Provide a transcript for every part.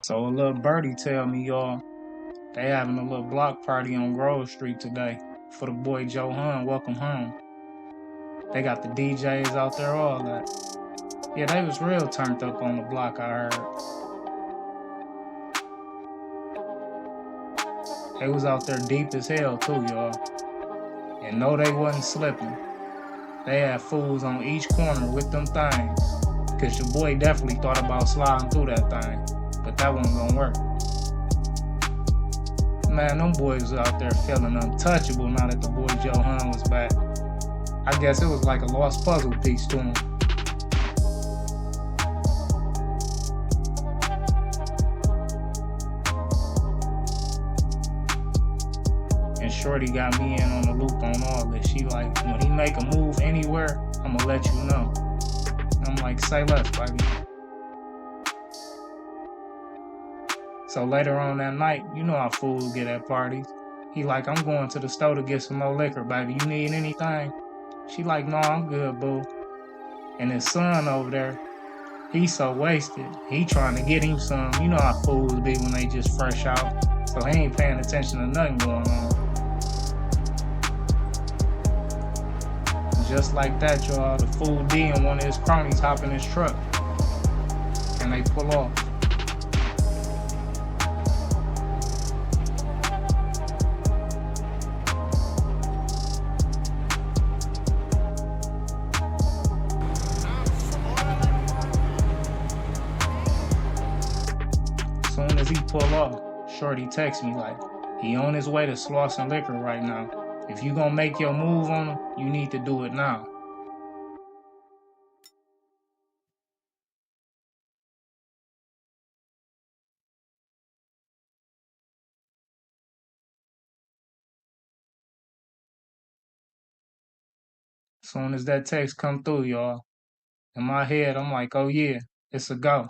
So a little birdie tell me, y'all, they having a little block party on Grove Street today for the boy Joe Hun. Welcome home. They got the DJs out there, all that. Yeah, they was real turned up on the block, I heard. They was out there deep as hell too, y'all. And no, they wasn't slipping. They had fools on each corner with them things. Cause your boy definitely thought about sliding through that thing. But that wasn't gonna work. Man, them boys was out there feeling untouchable now that the boy Joe Hun was back. I guess it was like a lost puzzle piece to him. And Shorty got me in on the loop on all this. She like, when he make a move anywhere, I'ma let you know. I'm like, say less, baby. So later on that night, you know how fools get at parties. He like, I'm going to the store to get some more liquor, baby. You need anything? She like, no, I'm good, boo. And his son over there, he's so wasted. He trying to get him some. You know how fools be when they just fresh out. So he ain't paying attention to nothing going on. Just like that, y'all, the fool D and one of his cronies hop in his truck. And they pull off. Soon as he pull off, Shorty texts me like, he on his way to Slauson Liquor right now. If you gonna make your move on him, you need to do it now. Soon as that text come through, y'all, in my head, I'm like, oh yeah, it's a go.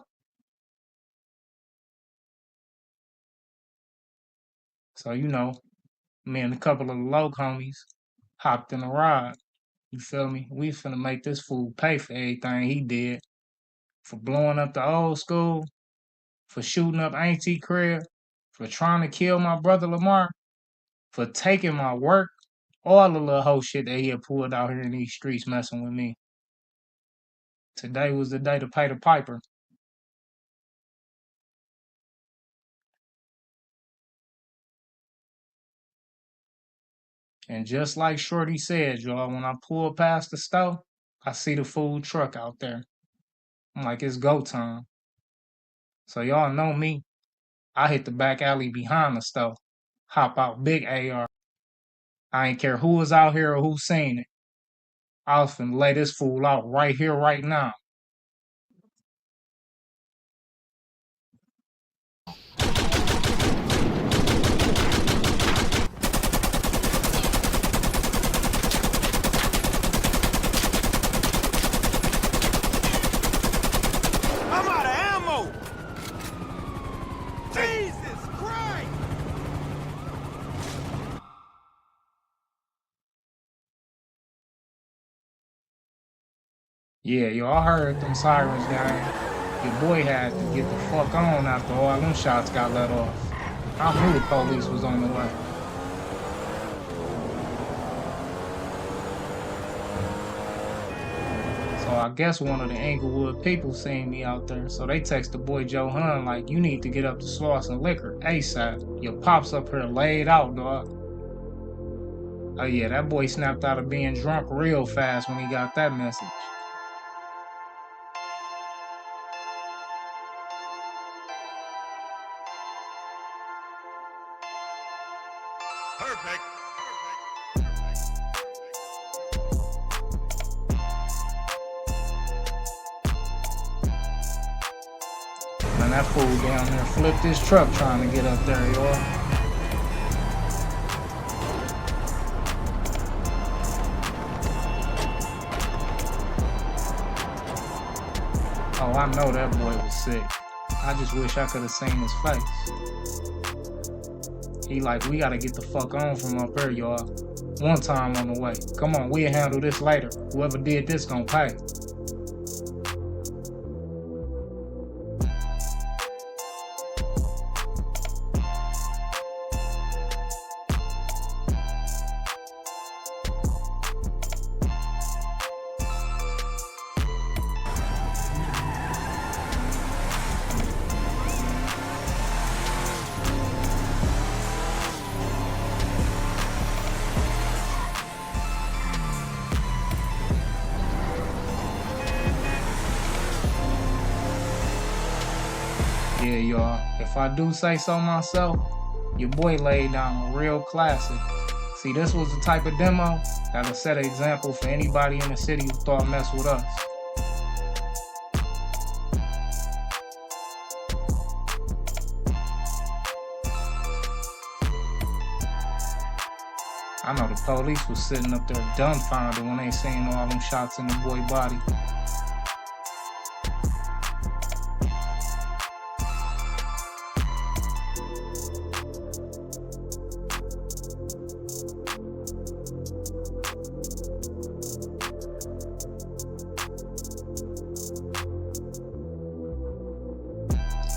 So, you know, me and a couple of the low homies hopped in a ride. You feel me? We finna make this fool pay for everything he did. For blowing up the old school, for shooting up Auntie crib, for trying to kill my brother Lamar, for taking my work, all the little hoe shit that he had pulled out here in these streets messing with me. Today was the day to pay the piper. And just like Shorty said, y'all, when I pull past the store, I see the food truck out there. I'm like, it's go time. So y'all know me. I hit the back alley behind the store, hop out big AR. I ain't care who was out here or who seen it. I was finna lay this fool out right here, right now. I'm out of ammo! Jesus Christ! Yeah, yo, I heard them sirens down. Your boy had to get the fuck on after all them shots got let off. I knew the police was on the way. So I guess one of the Englewood people seen me out there, so they text the boy Joe Hun like, you need to get up to Slauson Liquor ASAP. Your pop's up here laid out, dog. Oh yeah, that boy snapped out of being drunk real fast when he got that message. Perfect. Man, that fool down there flipped his truck trying to get up there, y'all. Oh, I know that boy was sick. I just wish I could have seen his face. He like, we gotta get the fuck on from up here, y'all. One time on the way. Come on, we'll handle this later. Whoever did this gonna pay. Yeah, y'all, if I do say so myself, your boy laid down a real classic. See, this was the type of demo that'll set an example for anybody in the city who thought mess with us. I know the police was sitting up there dumbfounded when they seen all them shots in the boy body.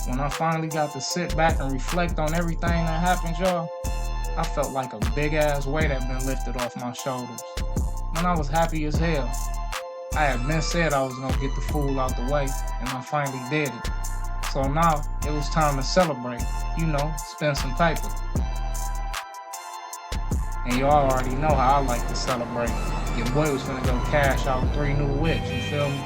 When I finally got to sit back and reflect on everything that happened, y'all, I felt like a big ass weight had been lifted off my shoulders. Man, I was happy as hell. I had been said I was gonna get the fool out the way, and I finally did it. So now it was time to celebrate, spend some paper. And y'all already know how I like to celebrate. Your boy was finna go cash out 3 new wits, you feel me?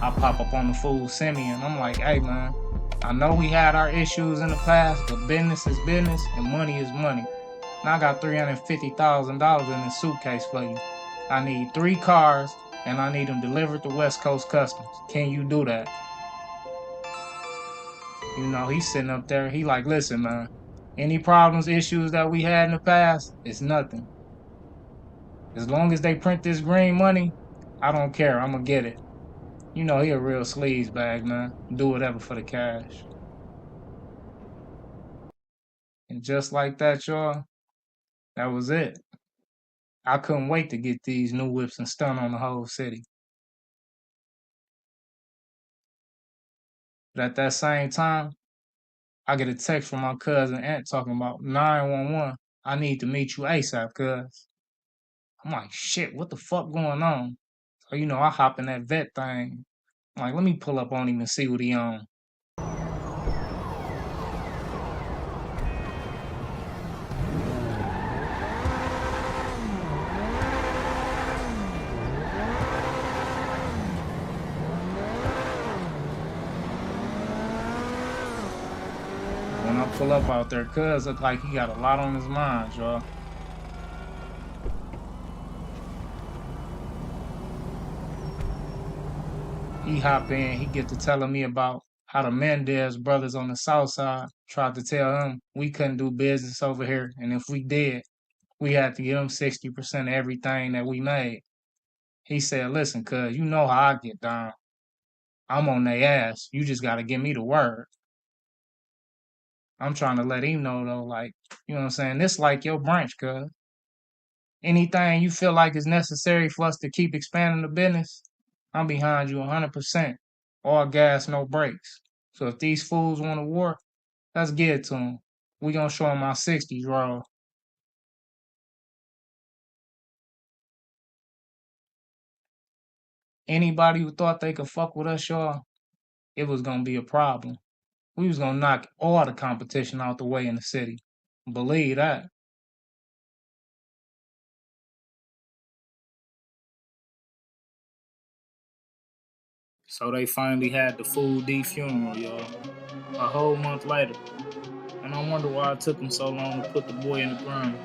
I pop up on the fool Simeon. I'm like, hey man, I know we had our issues in the past, but business is business and money is money. Now I got $350,000 in this suitcase for you. I need 3 cars and I need them delivered to West Coast Customs. Can you do that? He's sitting up there. He like, listen man, any problems, issues that we had in the past, it's nothing. As long as they print this green money, I don't care. I'm gonna get it. He a real sleaze bag, man. Do whatever for the cash. And just like that, y'all, that was it. I couldn't wait to get these new whips and stun on the whole city. But at that same time, I get a text from my cousin Aunt talking about 911. I need to meet you ASAP, cuz. I'm like, shit, what the fuck going on? So, I hop in that vet thing. I'm like, let me pull up on him and see what he on. When I pull up out there, cuz look like he got a lot on his mind, y'all. He hop in, he get to telling me about how the Mendez brothers on the south side tried to tell him we couldn't do business over here, and if we did, we had to give them 60% of everything that we made. He said, listen, cuz, you know how I get down. I'm on their ass. You just gotta give me the word. I'm trying to let him know though, like, you know what I'm saying? This like your branch, cuz. Anything you feel like is necessary for us to keep expanding the business, I'm behind you 100%. All gas, no brakes. So if these fools want a war, let's get it to them. We gonna show them our 60s raw. Anybody who thought they could fuck with us, y'all, it was gonna be a problem. We was gonna knock all the competition out the way in the city. Believe that. So they finally had the full D funeral, y'all. A whole month later. And I wonder why it took them so long to put the boy in the ground.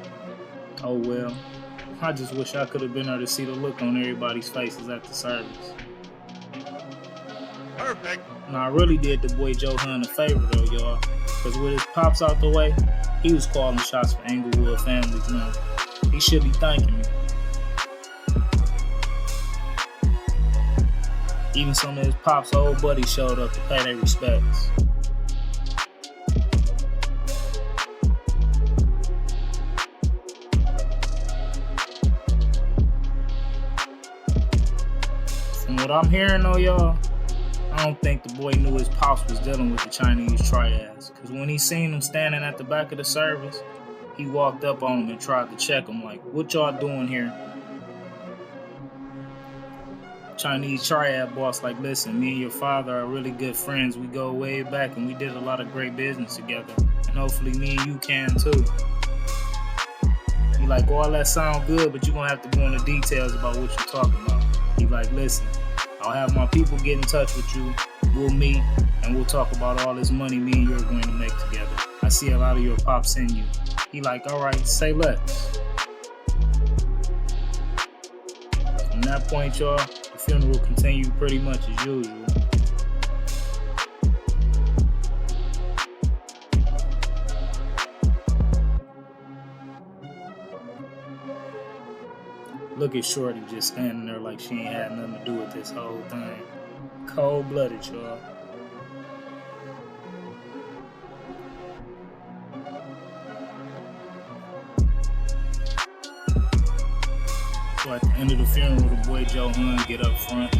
Oh well. I just wish I could have been there to see the look on everybody's faces at the service. Perfect. Now I really did the boy Joe Hunt a favor though, y'all. Cause with his pops out the way, he was calling shots for Englewood families now. He should be thanking me. Even some of his pops' old buddies showed up to pay their respects. From what I'm hearing though, y'all, I don't think the boy knew his pops was dealing with the Chinese triads. Cause when he seen him standing at the back of the service, he walked up on him and tried to check him like, what y'all doing here? Chinese triad boss like, listen, me and your father are really good friends. We go way back and we did a lot of great business together. And hopefully me and you can too. He like, all that sound good, but you're gonna have to go into details about what you're talking about. He like, listen, I'll have my people get in touch with you. We'll meet and we'll talk about all this money me and you are going to make together. I see a lot of your pops in you. He like, all right, say less. From that point, y'all, the funeral continued pretty much as usual. Look at Shorty just standing there like she ain't had nothing to do with this whole thing. Cold-blooded, y'all. So at the end of the funeral, the boy Joe Hunt get up front,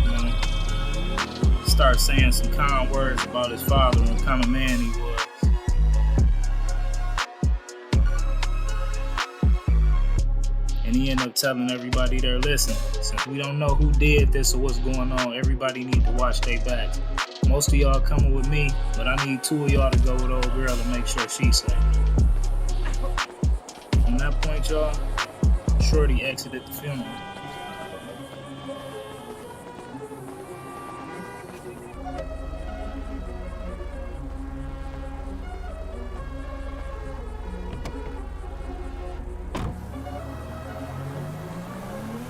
start saying some kind words about his father and what kind of man he was. And he ended up telling everybody there, listen, since we don't know who did this or what's going on, everybody need to watch their backs. Most of y'all coming with me, but I need 2 of y'all to go with old girl to make sure she's safe. From that point, y'all, Shorty exited the funeral.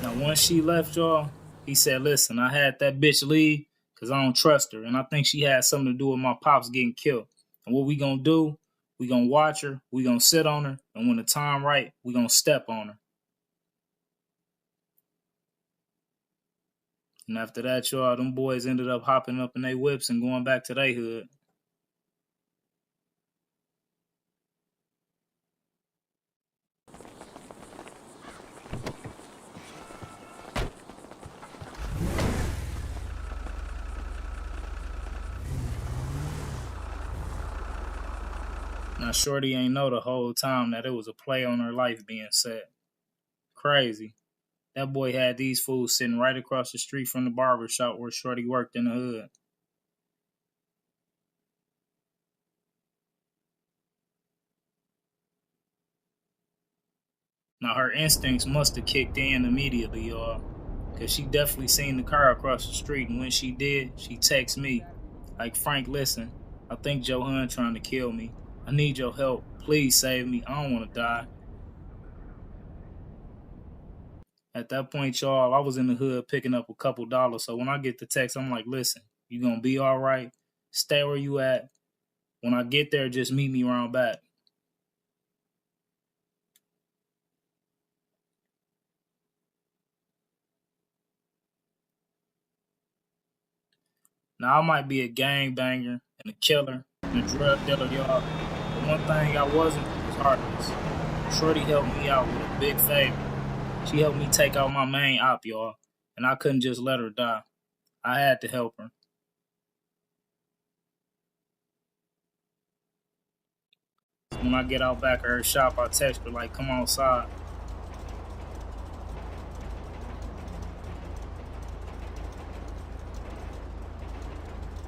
Now, once she left, y'all, he said, listen, I had that bitch leave because I don't trust her, and I think she had something to do with my pops getting killed. And what we gonna do, we gonna watch her, we gonna sit on her, and when the time right, we gonna step on her. And after that, y'all, them boys ended up hopping up in their whips and going back to their hood. Now, Shorty ain't know the whole time that it was a play on her life being set. Crazy. That boy had these fools sitting right across the street from the barber shop where Shorty worked in the hood. Now, her instincts must have kicked in immediately, y'all, because she definitely seen the car across the street, and when she did, she texted me, like, Frank, listen, I think Joe Hunt trying to kill me. I need your help. Please save me. I don't want to die. At that point, y'all, I was in the hood picking up a couple dollars, so when I get the text, I'm like, listen, you gonna be all right? Stay where you at. When I get there, just meet me around back. Now, I might be a gangbanger and a killer and a drug dealer, y'all, but one thing I wasn't was heartless. Shorty helped me out with a big favor. She helped me take out my main op, y'all, and I couldn't just let her die. I had to help her. So when I get out back of her shop, I text her like, come outside.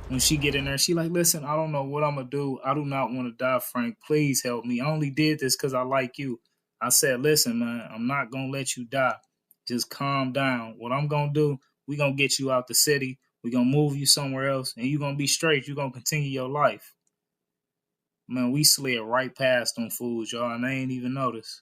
When she get in there, she like, listen, I don't know what I'm going to do. I do not want to die, Frank. Please help me. I only did this because I like you. I said, listen, man, I'm not going to let you die. Just calm down. What I'm going to do, we going to get you out the city. We going to move you somewhere else, and you going to be straight. You going to continue your life. Man, we slid right past them fools, y'all, and they ain't even noticed.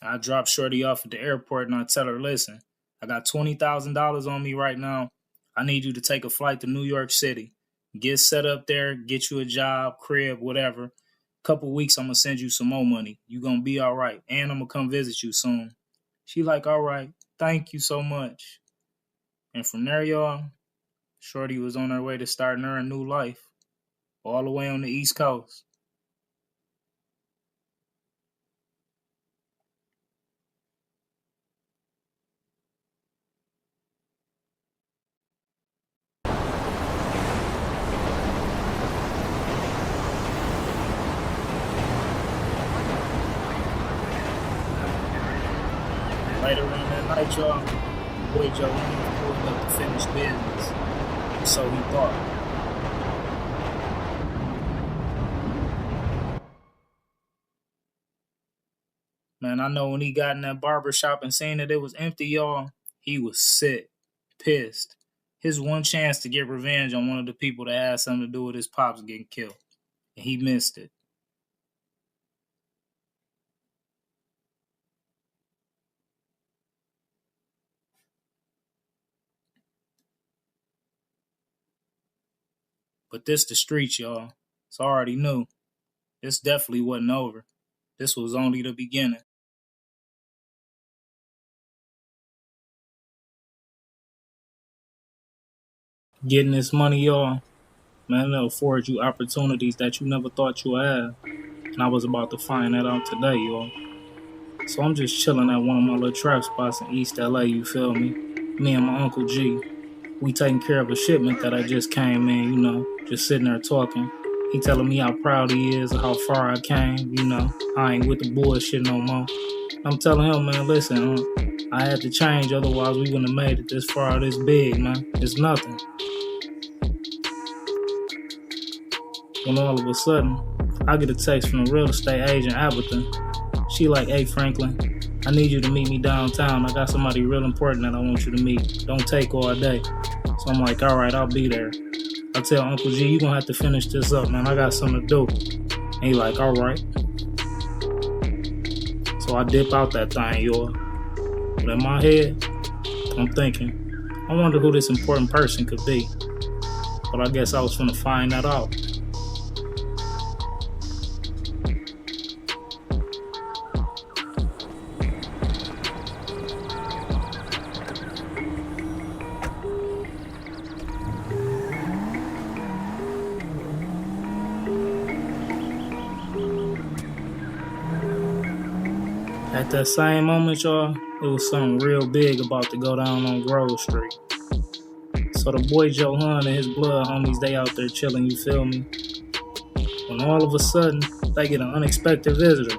I drop Shorty off at the airport and I tell her, listen, I got $20,000 on me right now. I need you to take a flight to New York City. Get set up there, get you a job, crib, whatever. Couple weeks, I'm going to send you some more money. You going to be all right. And I'm going to come visit you soon. She like, all right, thank you so much. And from there, y'all, Shorty was on her way to starting her a new life. All the way on the East Coast. Later on that night, y'all, boy Joe pulled up to finish business. So he thought. Man, I know when he got in that barber shop and seen that it was empty, y'all, he was sick, pissed. His one chance to get revenge on one of the people that had something to do with his pops getting killed. And he missed it. But this the streets, y'all. It's already new. This definitely wasn't over. This was only the beginning. Getting this money, y'all, man, it'll afford you opportunities that you never thought you would have. And I was about to find that out today, y'all. So I'm just chilling at one of my little trap spots in East LA, you feel me? Me and my Uncle G, we taking care of a shipment that I just came in, just sitting there talking. He telling me how proud he is of how far I came, I ain't with the bullshit no more. I'm telling him, man, listen, I had to change, otherwise we wouldn't have made it this far, this big, man. It's nothing. When all of a sudden, I get a text from the real estate agent, Abatha. She like, hey, Franklin, I need you to meet me downtown. I got somebody real important that I want you to meet. Don't take all day. So I'm like, all right, I'll be there. I tell Uncle G, you gonna have to finish this up, man. I got something to do. And he like, all right. So I dip out that thing, y'all. But in my head, I'm thinking, I wonder who this important person could be. But I guess I was finna find that out. At that same moment, y'all, it was something real big about to go down on Grove Street. So the boy Johan and his blood homies, they out there chilling, you feel me? When all of a sudden, they get an unexpected visitor.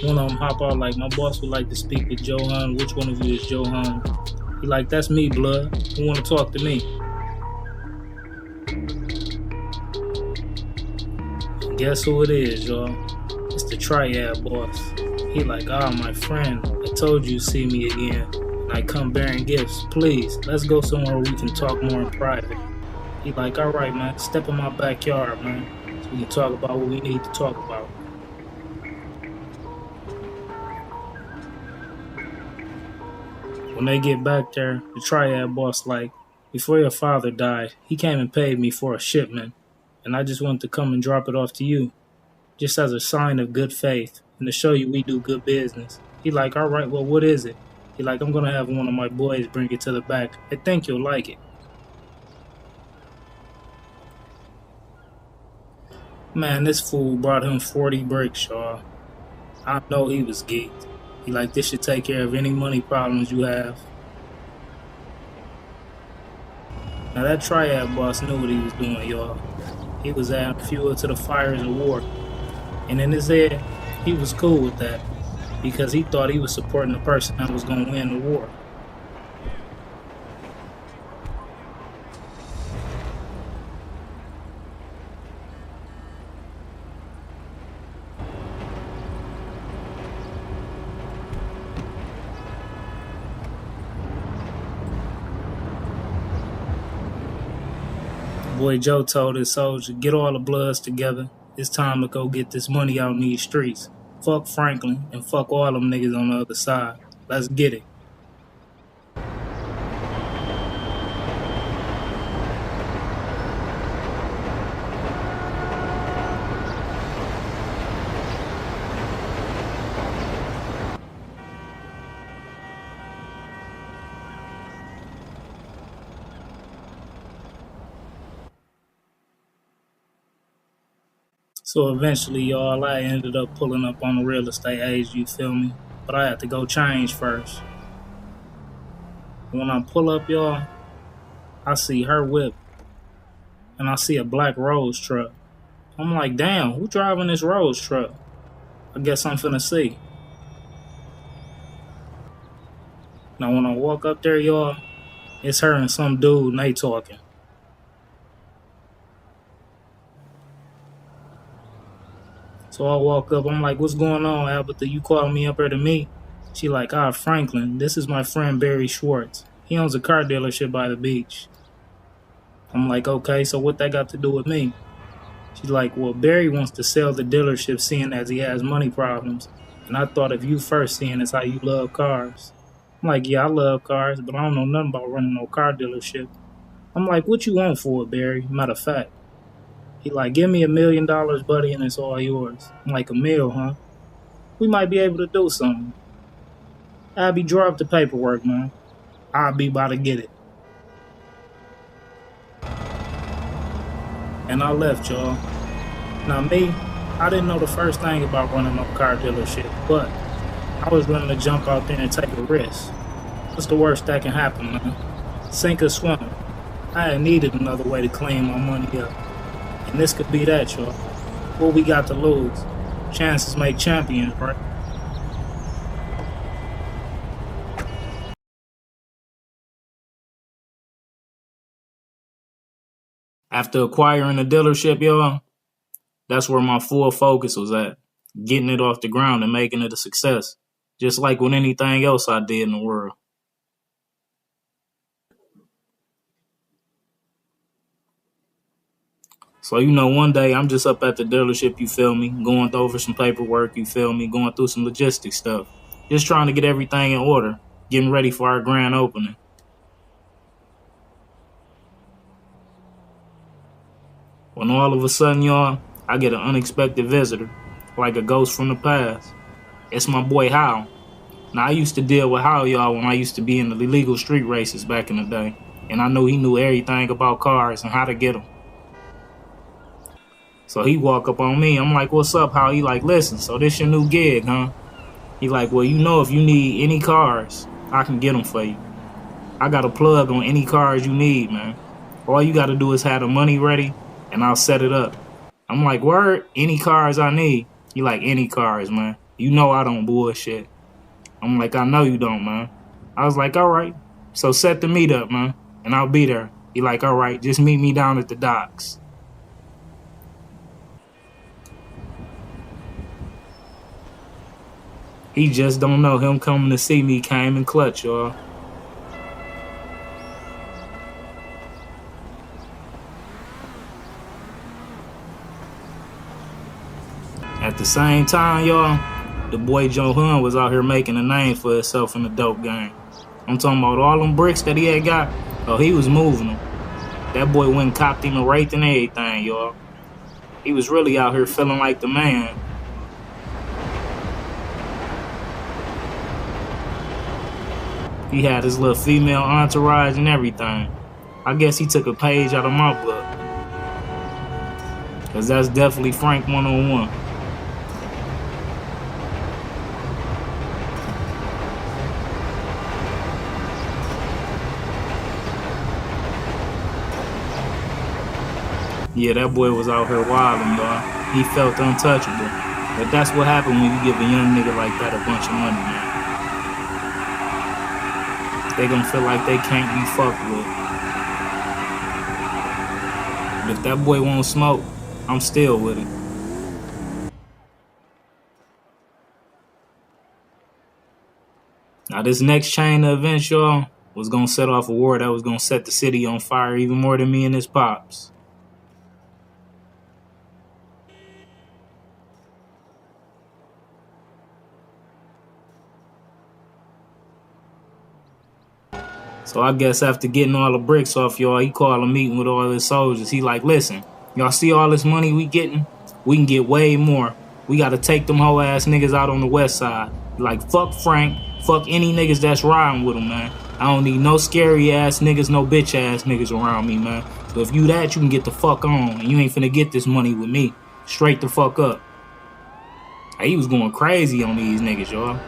One of them hop out like, my boss would like to speak with Johan. Which one of you is Johan? He like, that's me, blood. Who want to talk to me? Guess who it is, y'all? It's the triad boss. He like, my friend, I told you see me again. And I come bearing gifts. Please, let's go somewhere where we can talk more in private. He like, all right, man, step in my backyard, man, so we can talk about what we need to talk about. When they get back there, the triad boss like, before your father died, he came and paid me for a shipment, and I just wanted to come and drop it off to you, just as a sign of good faith, and to show you we do good business. He like, all right, well, what is it? He like, I'm gonna have one of my boys bring it to the back. I think you'll like it. Man, this fool brought him 40 bricks, y'all. I know he was geeked. He like, this should take care of any money problems you have. Now that triad boss knew what he was doing, y'all. He was adding fuel to the fires of war. And in his head, he was cool with that because he thought he was supporting the person that was going to win the war. Boy Joe told his soldier, get all the Bloods together. It's time to go get this money out in these streets. Fuck Franklin and fuck all them niggas on the other side. Let's get it. So eventually, y'all, I ended up pulling up on the real estate agent, you feel me? But I had to go change first. When I pull up, y'all, I see her whip. And I see a black Rose truck. I'm like, damn, who driving this Rose truck? I guess I'm finna see. Now when I walk up there, y'all, it's her and some dude and they talking. So I walk up, I'm like, what's going on, Alberta? You called me up here to meet? She like, Franklin, this is my friend Barry Schwartz. He owns a car dealership by the beach. I'm like, okay, so what that got to do with me? She's like, well, Barry wants to sell the dealership seeing as he has money problems. And I thought of you first seeing as how you love cars. I'm like, yeah, I love cars, but I don't know nothing about running no car dealership. I'm like, what you want for it, Barry? Matter of fact. He like, give me $1 million, buddy, and it's all yours. I'm like, $1 million, huh? We might be able to do something. Abby, draw up the paperwork, man. I'll be about to get it. And I left, y'all. Now me, I didn't know the first thing about running no car dealership, but I was willing to jump out there and take a risk. What's the worst that can happen, man? Sink or swim. I had needed another way to clean my money up. And this could be that, y'all. What we got to lose? Chances make champions, right? After acquiring the dealership, y'all, that's where my full focus was at. Getting it off the ground and making it a success. Just like with anything else I did in the world. So, one day I'm just up at the dealership, you feel me, going over some paperwork, you feel me, going through some logistics stuff. Just trying to get everything in order, getting ready for our grand opening. When all of a sudden, y'all, I get an unexpected visitor, like a ghost from the past. It's my boy Hal. Now, I used to deal with Hal, y'all, when I used to be in the illegal street races back in the day. And I knew he knew everything about cars and how to get them. So he walk up on me. I'm like, what's up, Hal? He like, listen, so this your new gig, huh? He like, well, if you need any cars, I can get them for you. I got a plug on any cars you need, man. All you got to do is have the money ready, and I'll set it up. I'm like, word, any cars I need. He like, any cars, man. You know I don't bullshit. I'm like, I know you don't, man. I was like, all right. So set the meet up, man, and I'll be there. He like, all right, just meet me down at the docks. He just don't know him coming to see me came in clutch, y'all. At the same time, y'all, the boy Joe Hun was out here making a name for himself in the dope game. I'm talking about all them bricks that he had got. Oh, he was moving them. That boy went and copped him a Wraith and everything, y'all. He was really out here feeling like the man. He had his little female entourage and everything. I guess he took a page out of my book. Cause that's definitely Frank 101. Yeah, that boy was out here wilding, y'all. He felt untouchable. But that's what happened when you give a young nigga like that a bunch of money, man. They gonna feel like they can't be fucked with. But if that boy won't smoke, I'm still with it. Now this next chain of events, y'all, was gonna set off a war that was gonna set the city on fire even more than me and his pops. So I guess after getting all the bricks off, y'all, he called a meeting with all his soldiers. He like, listen, y'all see all this money we getting? We can get way more. We got to take them hoe ass niggas out on the west side. Like, fuck Frank. Fuck any niggas that's riding with him, man. I don't need no scary ass niggas, no bitch ass niggas around me, man. So if you that, you can get the fuck on. And you ain't finna get this money with me. Straight the fuck up. He was going crazy on these niggas, y'all.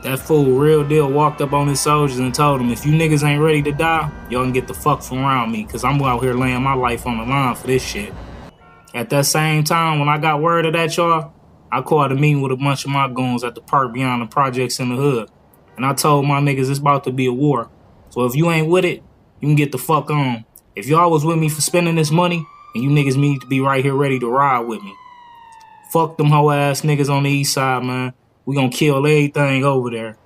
That fool real deal walked up on his soldiers and told them, if you niggas ain't ready to die, y'all can get the fuck from around me, cause I'm out here laying my life on the line for this shit. At that same time, when I got word of that, y'all, I called a meeting with a bunch of my goons at the park beyond the projects in the hood. And I told my niggas it's about to be a war. So if you ain't with it, you can get the fuck on. If y'all was with me for spending this money, and you niggas need to be right here ready to ride with me. Fuck them hoe ass niggas on the east side, man. We gonna kill everything over there.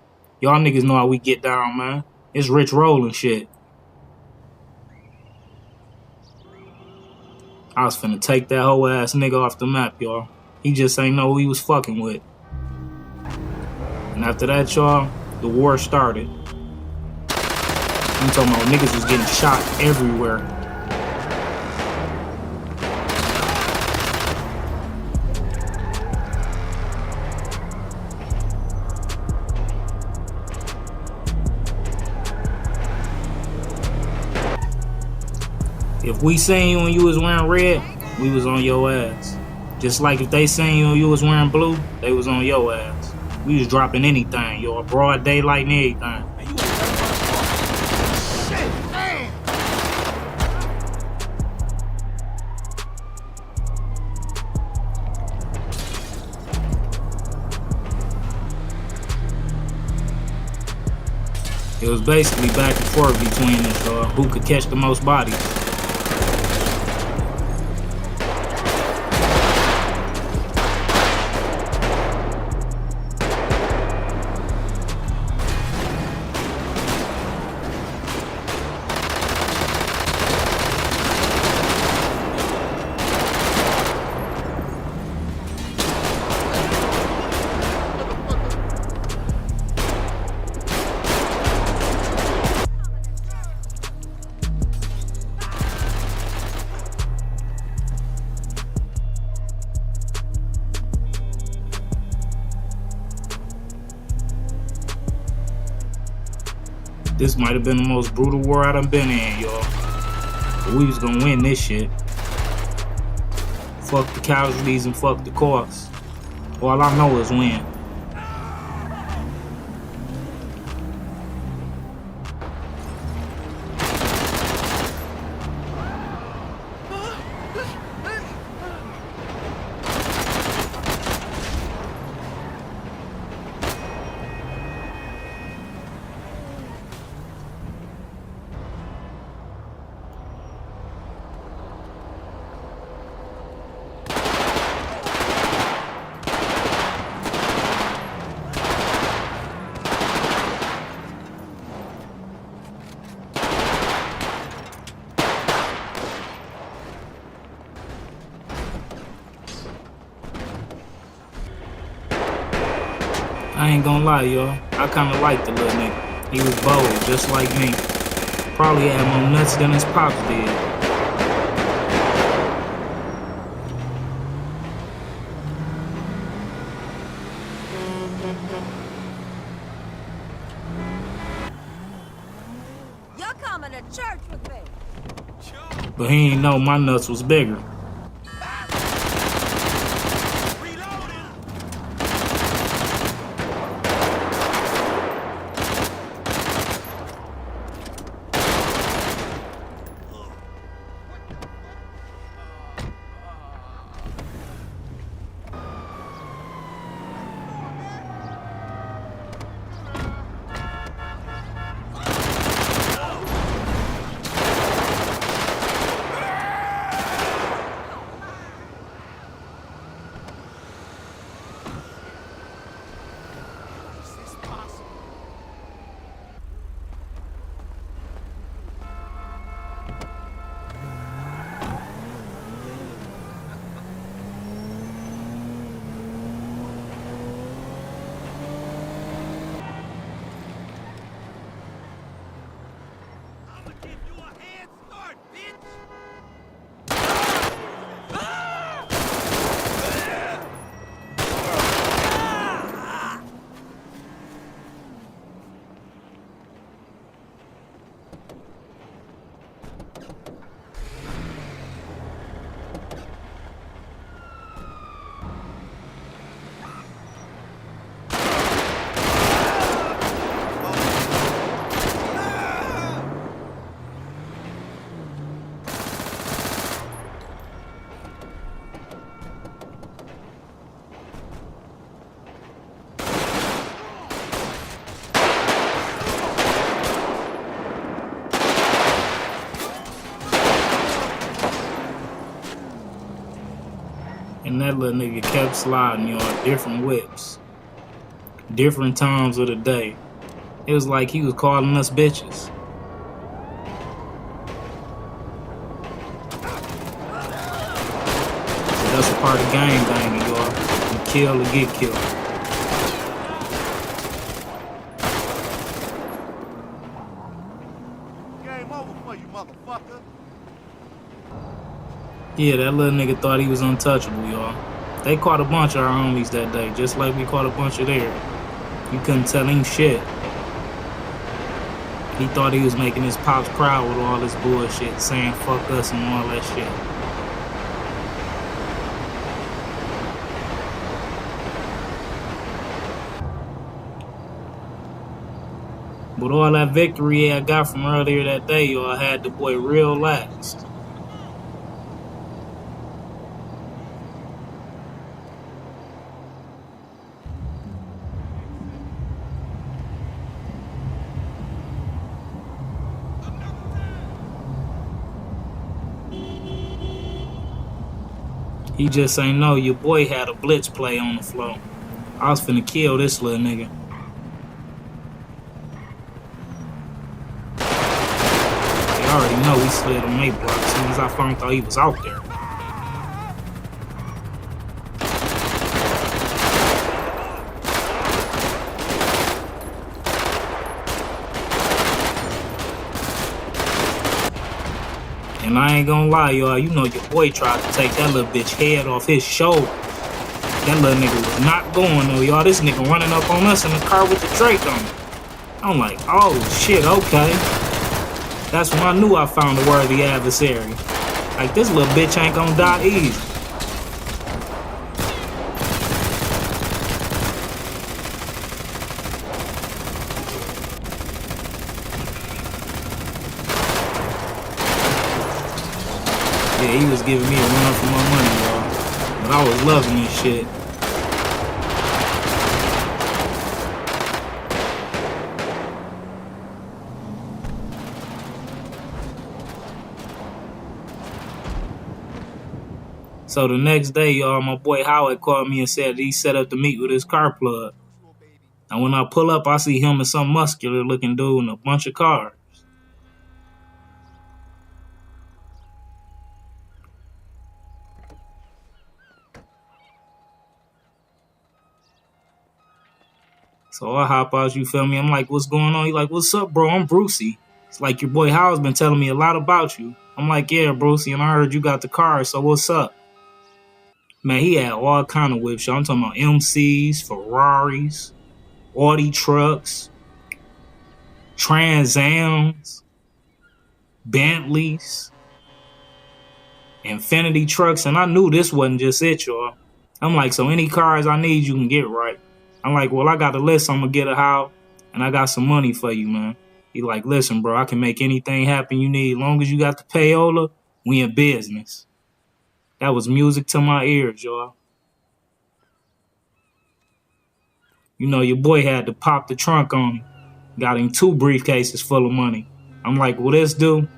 Y'all niggas know how we get down, man. It's rich rolling shit. I was finna take that hoe ass nigga off the map, y'all. He just ain't know who he was fucking with. And after that, y'all, the war started. I'm talking about niggas was getting shot everywhere. If we seen you and you was wearing red, we was on your ass. Just like if they seen you and you was wearing blue, they was on your ass. We was dropping anything, y'all. Broad daylight and everything. It was basically back and forth between us, who could catch the most bodies. This might have been the most brutal war I done been in, y'all. But we was gonna win this shit. Fuck the casualties and fuck the costs. All I know is win. I ain't gonna lie, y'all. I kinda liked the little nigga. He was bold, just like me. Probably had more nuts than his pops did. You're coming to church with me. But he ain't know my nuts was bigger. And that little nigga kept sliding, y'all. Different whips. Different times of the day. It was like he was calling us bitches. So that's a part of gang banging, y'all. You kill or get killed. Game over for you, motherfucker. Yeah, that little nigga thought he was untouchable, y'all. They caught a bunch of our homies that day, just like we caught a bunch of theirs. You couldn't tell him shit. He thought he was making his pops proud with all this bullshit, saying fuck us and all that shit. But all that victory I got from earlier that day, y'all, had the boy real laxed. He just ain't know your boy had a blitz play on the floor. I was finna kill this little nigga. They already know we slid on they block as soon as I found out he was out there. And I ain't gonna lie, y'all, you know your boy tried to take that little bitch head off his shoulder. That little nigga was not going though, y'all. This nigga running up on us in the car with the Drake on it. I'm like, oh shit, okay. That's when I knew I found a worthy adversary. Like, this little bitch ain't gonna die easy. Yeah, he was giving me a run for my money, y'all. But I was loving this shit. So the next day, y'all, my boy Howard called me and said that he set up to meet with his car plug. And when I pull up, I see him and some muscular looking dude in a bunch of cars. So I hop out, you feel me? I'm like, what's going on? He like, what's up, bro? I'm Brucey. It's like, your boy Howard's been telling me a lot about you. I'm like, yeah, Brucey, and I heard you got the car, so what's up? Man, he had all kind of whips, y'all. I'm talking about MCs, Ferraris, Audi trucks, Trans Ams, Bentleys, Infinity trucks, and I knew this wasn't just it, y'all. I'm like, so any cars I need, you can get, right? I'm like, well, I got a list, I'm gonna get a how, and I got some money for you, man. He like, listen, bro, I can make anything happen you need. As long as you got the payola, we in business. That was music to my ears, y'all. You know, your boy had to pop the trunk on him. Got him 2 briefcases full of money. I'm like, well, this dude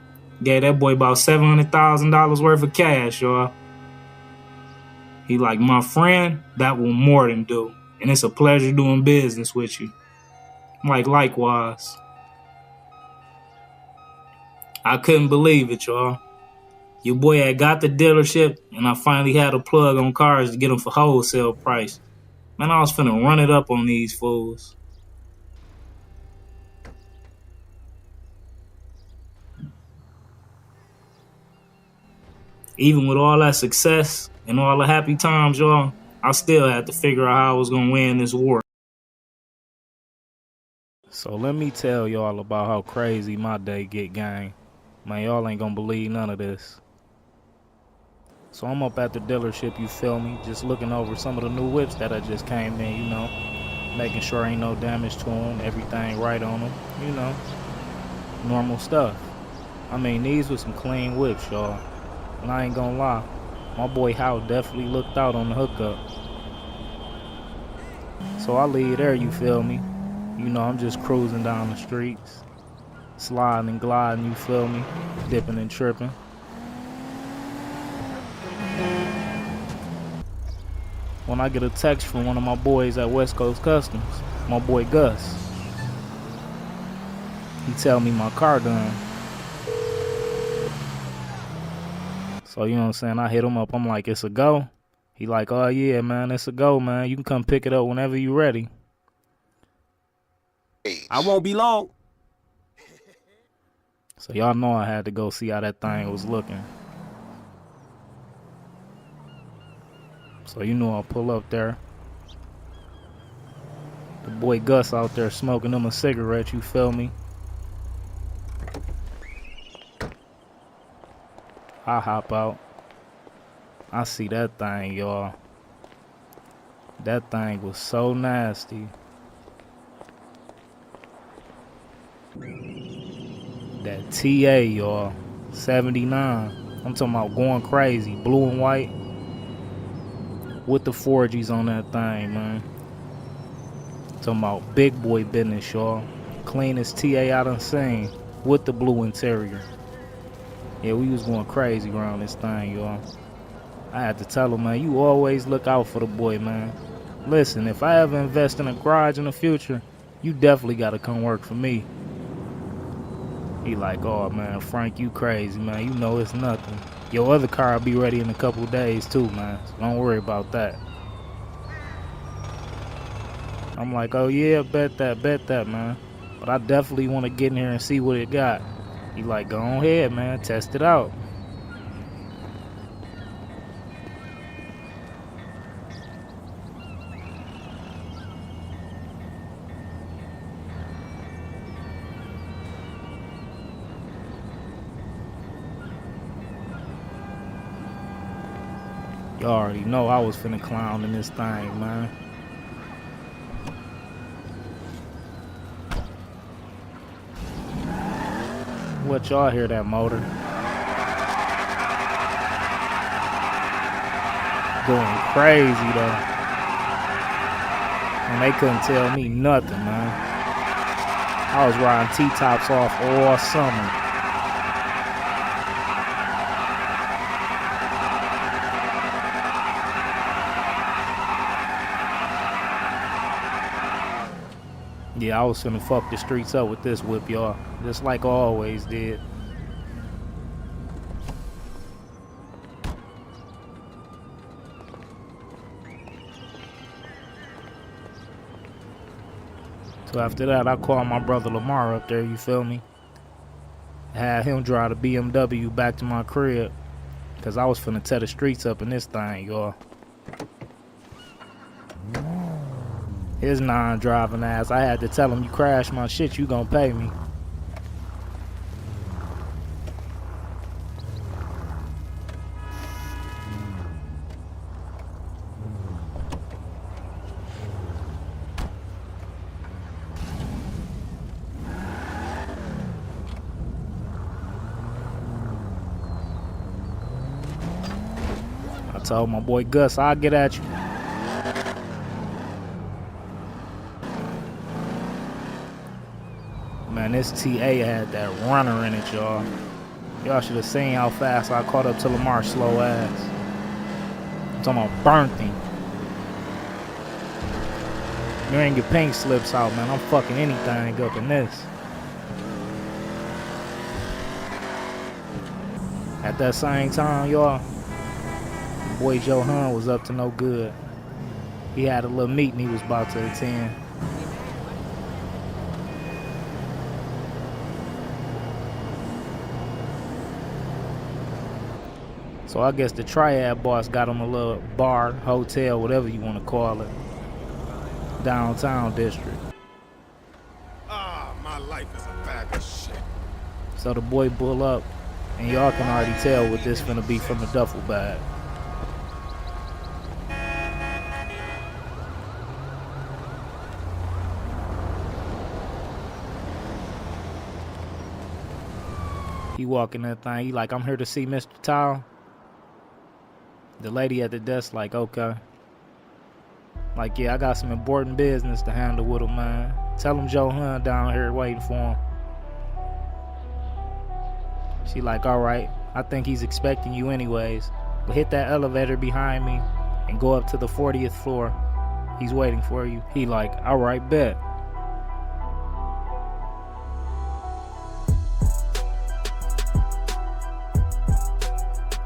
gave that boy about $700,000 worth of cash, y'all. He like, my friend, that will more than do. And it's a pleasure doing business with you. I'm like, likewise. I couldn't believe it, y'all. Your boy had got the dealership, and I finally had a plug on cars to get them for wholesale price. Man, I was finna run it up on these fools. Even with all that success and all the happy times, y'all, I still had to figure out how I was gonna win this war. So let me tell y'all about how crazy my day get, gang. Man, y'all ain't gonna believe none of this. So I'm up at the dealership, you feel me? Just looking over some of the new whips that I just came in, you know. Making sure ain't no damage to them, everything right on them, you know. Normal stuff. I mean, these were some clean whips, y'all. And I ain't gonna lie, my boy Howe definitely looked out on the hookup. So I leave there, you feel me? You know, I'm just cruising down the streets. Sliding and gliding, you feel me? Dipping and tripping. when I get a text from one of my boys at West Coast Customs, my boy Gus. He tell me my car done. So you know what I'm saying, I hit him up, I'm like, it's a go? He like, oh yeah man, it's a go man, you can come pick it up whenever you ready. I won't be long. So y'all know I had to go see how that thing was looking. So you know I'll pull up there. The boy Gus out there smoking him a cigarette, you feel me? I hop out. I see that thing, y'all. That thing was so nasty. That TA, y'all. 79. I'm talking about going crazy. Blue and white. With the 4Gs on that thing, man. Talking about big boy business, y'all. Cleanest TA I done seen. With the blue interior. Yeah, we was going crazy around this thing, y'all. I had to tell him, man, you always look out for the boy, man. Listen, if I ever invest in a garage in the future, you definitely gotta come work for me. He like, oh man, Frank, you crazy, man. You know it's nothing. Your other car will be ready in a couple days too, man. So don't worry about that. I'm like, oh yeah, bet that, man. But I definitely want to get in here and see what it got. He like, go on ahead, man. Test it out. Y'all already know I was finna clown in this thing, man. What y'all hear that motor? Going crazy though. And they couldn't tell me nothing, man. I was riding T-tops off all summer. Yeah, I was finna fuck the streets up with this whip, y'all. Just like I always did. So after that, I called my brother Lamar up there, you feel me? Had him drive the BMW back to my crib. Cause I was finna tear the streets up in this thing, y'all. His non-driving ass, I had to tell him, you crash my shit, you gonna pay me. I told my boy Gus, I'll get at you. Man, this TA had that runner in it, y'all. Y'all should have seen how fast I caught up to Lamar's slow ass. I'm talking about burnt him. You ain't get pink slips out, man. I'm fucking anything up in this. At that same time, y'all, boy Joe Hunt was up to no good. He had a little meeting he was about to attend. So I guess the triad boss got him a little bar, hotel, whatever you want to call it, downtown district. Ah, my life is a bag of shit. So the boy pull up, and y'all can already tell what this finna be from the duffel bag. He walk in that thing, he like, I'm here to see Mr. Towel. The lady at the desk like, okay. Like, yeah, I got some important business to handle with him, man. Tell him Joe Hunt down here waiting for him. She like, all right, I think he's expecting you anyways. But hit that elevator behind me and go up to the 40th floor. He's waiting for you. He like, all right, bet.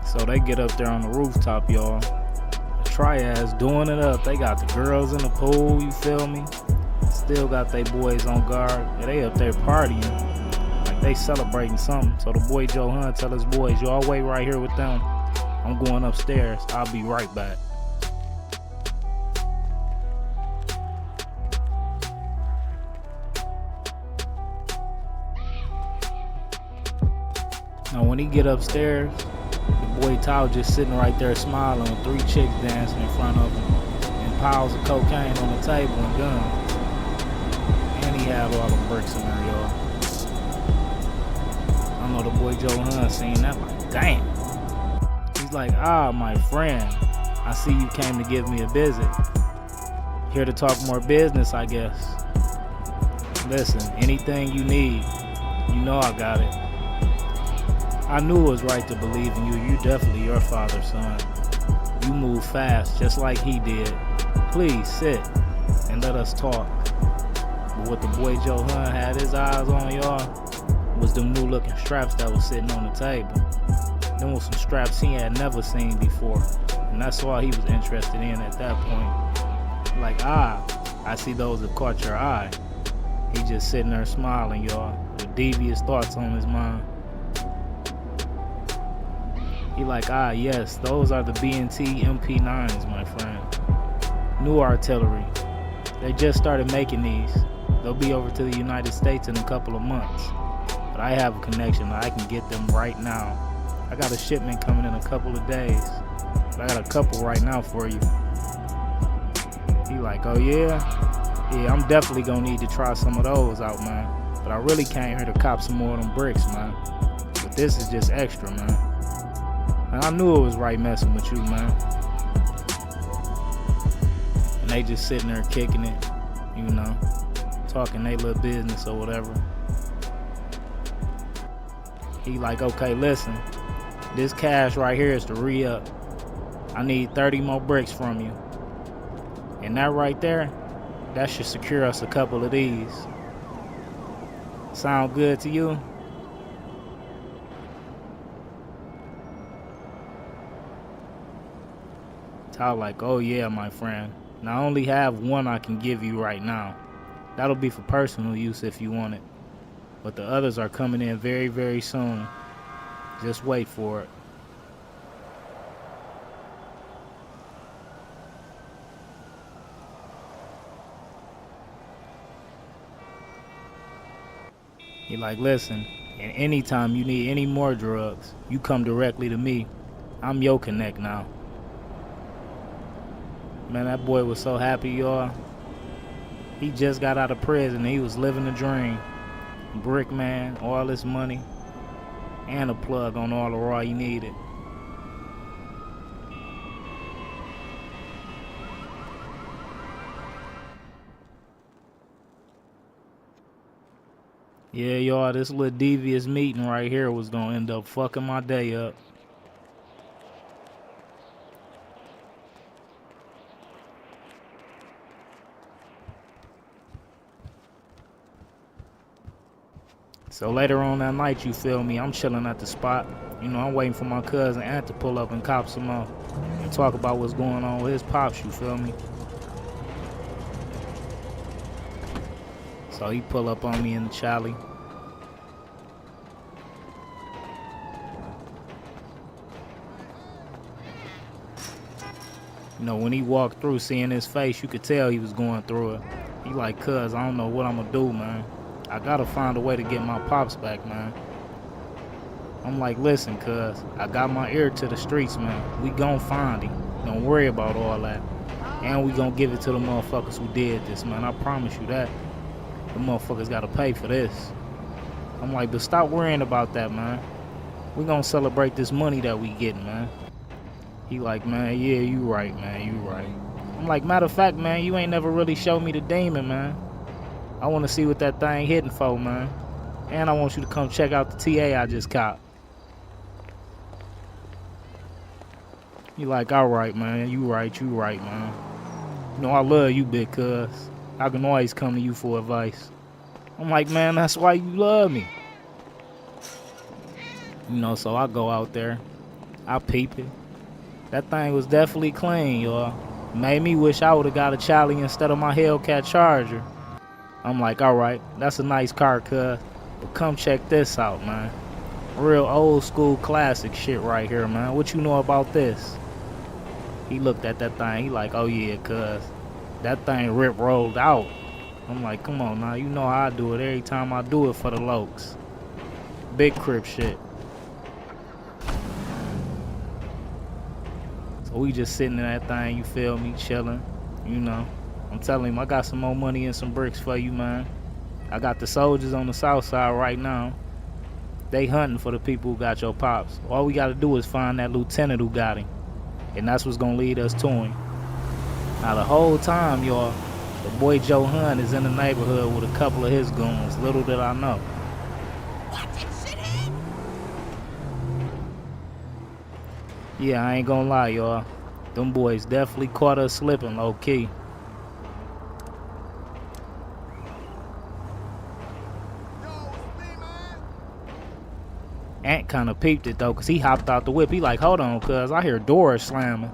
So they get up there on the rooftop, y'all. The triads doing it up. They got the girls in the pool, you feel me? Still got they boys on guard. Yeah, they up there partying. Like they celebrating something. So the boy Joe Hunt tell his boys, y'all wait right here with them. I'm going upstairs. I'll be right back. Now when he get upstairs, the boy Tao just sitting right there smiling with 3 chicks dancing in front of him and piles of cocaine on the table and guns. And he had all the bricks in there, y'all. I know the boy Joe Hunt seen that, like, damn. He's like, ah, my friend, I see you came to give me a visit. Here to talk more business, I guess. Listen, anything you need, you know I got it. I knew it was right to believe in you. You definitely your father's son. You move fast, just like he did. Please sit and let us talk. But what the boy Joe Hunt had his eyes on, y'all, was them new looking straps that was sitting on the table. Them was some straps he had never seen before. And that's all he was interested in at that point. Like, I see those that caught your eye. He just sitting there smiling, y'all, with devious thoughts on his mind. He like, yes, those are the B&T MP9s, my friend. New artillery. They just started making these. They'll be over to the United States in a couple of months. But I have a connection. I can get them right now. I got a shipment coming in a couple of days. But I got a couple right now for you. He like, oh yeah? Yeah, I'm definitely gonna need to try some of those out, man. But I really came here to cop some more of them bricks, man. But this is just extra, man. And I knew it was right messing with you, man. And they just sitting there kicking it, you know, talking their little business or whatever. He like, okay, listen, this cash right here is to re-up. I need 30 more bricks from you. And that right there, that should secure us a couple of these. Sound good to you? Tao like, oh yeah, my friend. Now I only have one I can give you right now. That'll be for personal use if you want it. But the others are coming in very, very soon. Just wait for it. He like, listen, and anytime you need any more drugs, you come directly to me. I'm your connect now. Man, that boy was so happy, y'all. He just got out of prison and he was living the dream. Brick man, all this money, and a plug on all the raw he needed. Yeah, y'all, this little devious meeting right here was gonna end up fucking my day up. So later on that night, you feel me, I'm chilling at the spot. You know, I'm waiting for my cousin Ant to pull up and cop some up and talk about what's going on with his pops, you feel me? So he pull up on me in the Charlie. You know, when he walked through, seeing his face, you could tell he was going through it. He like, cuz, I don't know what I'm gonna do, man. I gotta find a way to get my pops back, man. I'm like, listen, cuz, I got my ear to the streets, man. We gon' find him. Don't worry about all that. And we gon' give it to the motherfuckers who did this, man. I promise you that. The motherfuckers gotta pay for this. I'm like, but stop worrying about that, man. We gonna celebrate this money that we getting, man. He like, man, yeah, you right, man, you right. I'm like, matter of fact, man, you ain't never really showed me the demon, man. I want to see what that thing hitting for, man. And I want you to come check out the TA I just copped. He like, all right, man. You right, man. You know, I love you, big cuz. I can always come to you for advice. I'm like, man, that's why you love me. You know, so I go out there. I peep it. That thing was definitely clean, y'all. Made me wish I would have got a Charlie instead of my Hellcat Charger. I'm like, all right, that's a nice car, cuz. But come check this out, man. Real old school classic shit right here, man. What you know about this? He looked at that thing. He like, oh yeah, cuz. That thing rip rolled out. I'm like, come on now. You know how I do it every time I do it for the lokes. Big Crip shit. So we just sitting in that thing, you feel me, chilling, you know. I'm telling him, I got some more money and some bricks for you, man. I got the soldiers on the south side right now. They hunting for the people who got your pops. All we got to do is find that lieutenant who got him. And that's what's going to lead us to him. Now, the whole time, y'all, the boy Joe Hunt is in the neighborhood with a couple of his goons. Little did I know. Yeah, I ain't gonna lie, y'all. Them boys definitely caught us slipping low-key. Ant kind of peeped it, though, because he hopped out the whip. He like, hold on, cuz I hear doors slamming.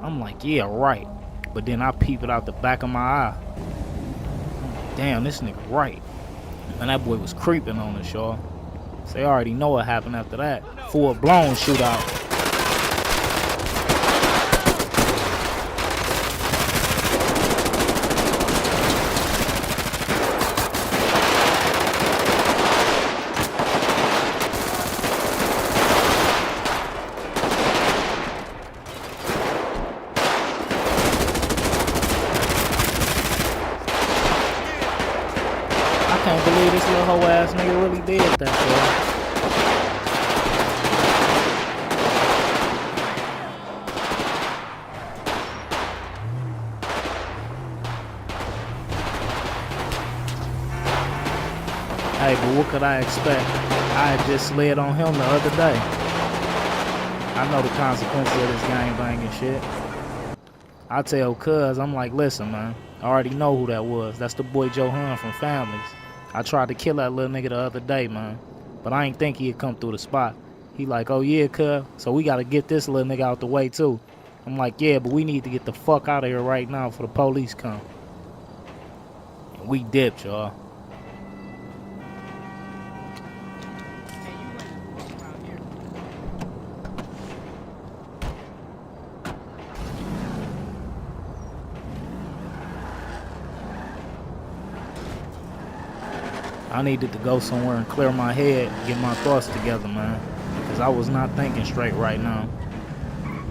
I'm like, yeah, right. But then I peep it out the back of my eye. Damn, this nigga right. And that boy was creeping on us, y'all. So they already know what happened after that. Full-blown shootout. I can't believe this little hoe ass nigga really did that, bro. Hey, but what could I expect? I had just slid on him the other day. I know the consequences of this gang banging shit. I tell cuz, I'm like, listen, man, I already know who that was. That's the boy Joe Hunt from Families. I tried to kill that little nigga the other day, man. But I ain't think he'd come through the spot. He like, oh yeah, cuz, so we gotta get this little nigga out the way too. I'm like, yeah, but we need to get the fuck out of here right now before the police come. And we dipped, y'all. I needed to go somewhere and clear my head, get my thoughts together, man. Because I was not thinking straight right now.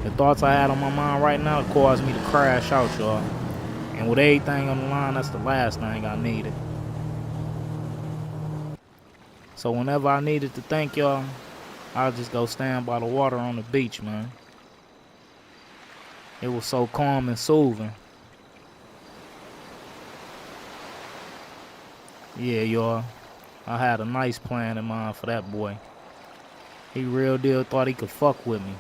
The thoughts I had on my mind right now caused me to crash out, y'all. And with everything on the line, that's the last thing I needed. So whenever I needed to think, y'all, I'll just go stand by the water on the beach, man. It was so calm and soothing. Yeah, y'all, I had a nice plan in mind for that boy. He real deal thought he could fuck with me.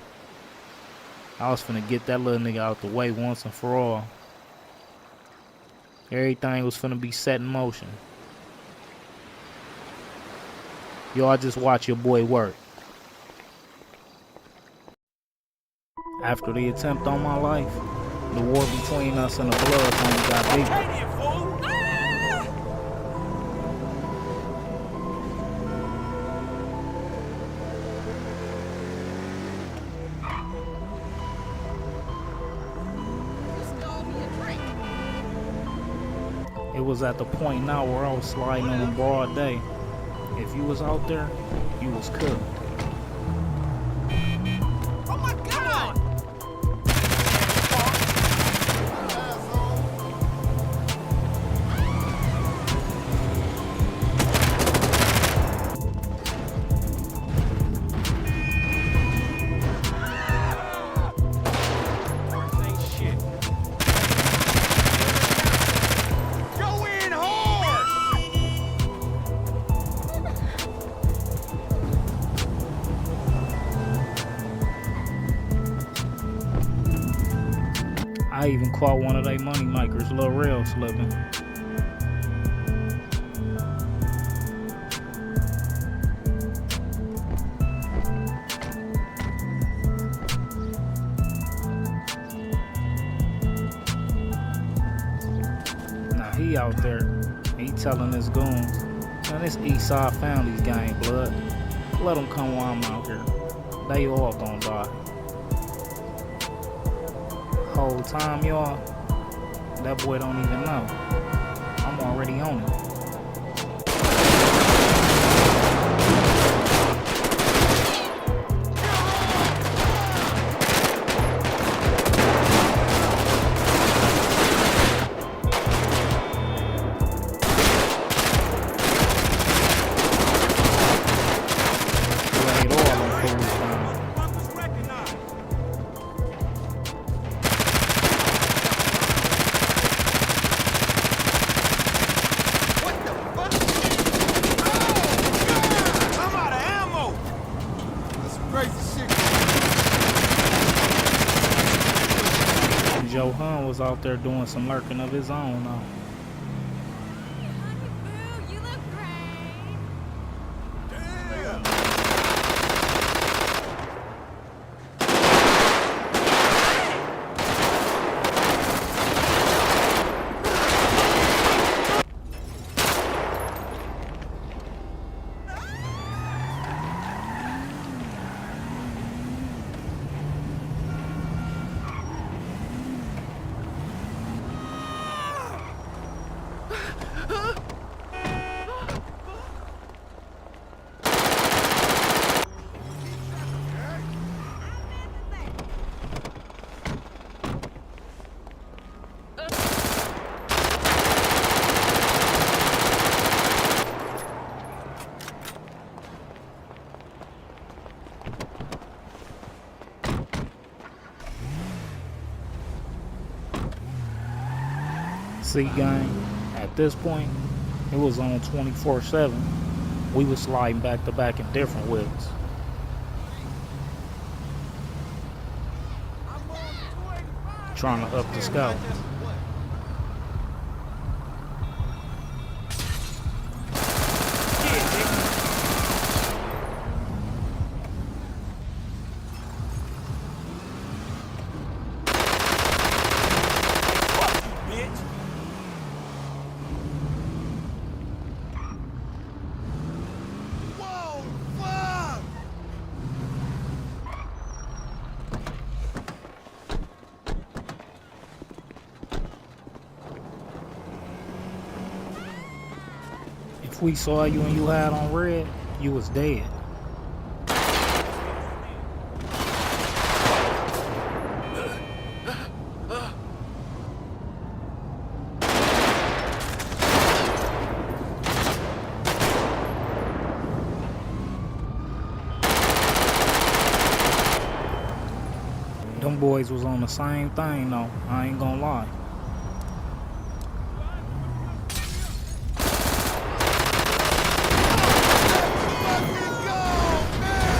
I was finna get that little nigga out the way once and for all. Everything was finna be set in motion. Y'all just watch your boy work. After the attempt on my life, the war between us and the Bloods only got deeper. It was at the point now where I was sliding on a broad day. If you was out there, you was cooked. Oh my God! I even caught one of they money makers, Lil Real, slipping. Now he out there, he telling his goons, man, this Eastside Families gang, blood. Let them come while I'm out here. They all gonna die. Whole time, y'all, that boy don't even know. I'm already on it. Laid all them fools down. Motherfuckers recognized. What the fuck? Oh, God! I'm out of ammo! That's some crazy shit. Joe Hun was out there doing some lurking of his own now. Boo, you look great. Damn! See, gang, at this point, it was on 24/7. We was sliding back to back in different wits. I'm on 285. Trying to up the scout. Bitch. Whoa, fuck! If we saw you and you had on red, you was dead. Them boys was on the same thing though, I ain't gonna lie. Fucking go now!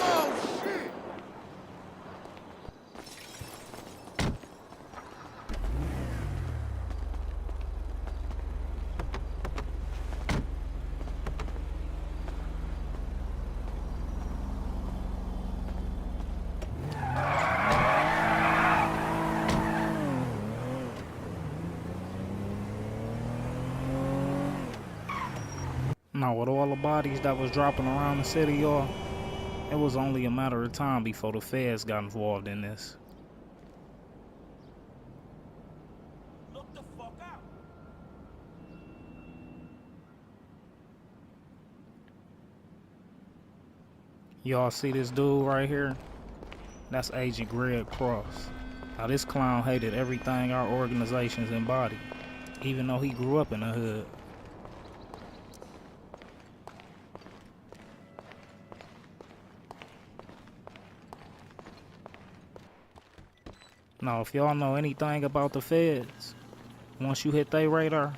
Oh, shit! Now with all the bodies that was dropping around the city, y'all, it was only a matter of time before the feds got involved in this. Look the fuck out! Y'all see this dude right here? That's Agent Greg Cross. Now this clown hated everything our organizations embodied. even though he grew up in the hood. Now, if y'all know anything about the feds, once you hit their radar,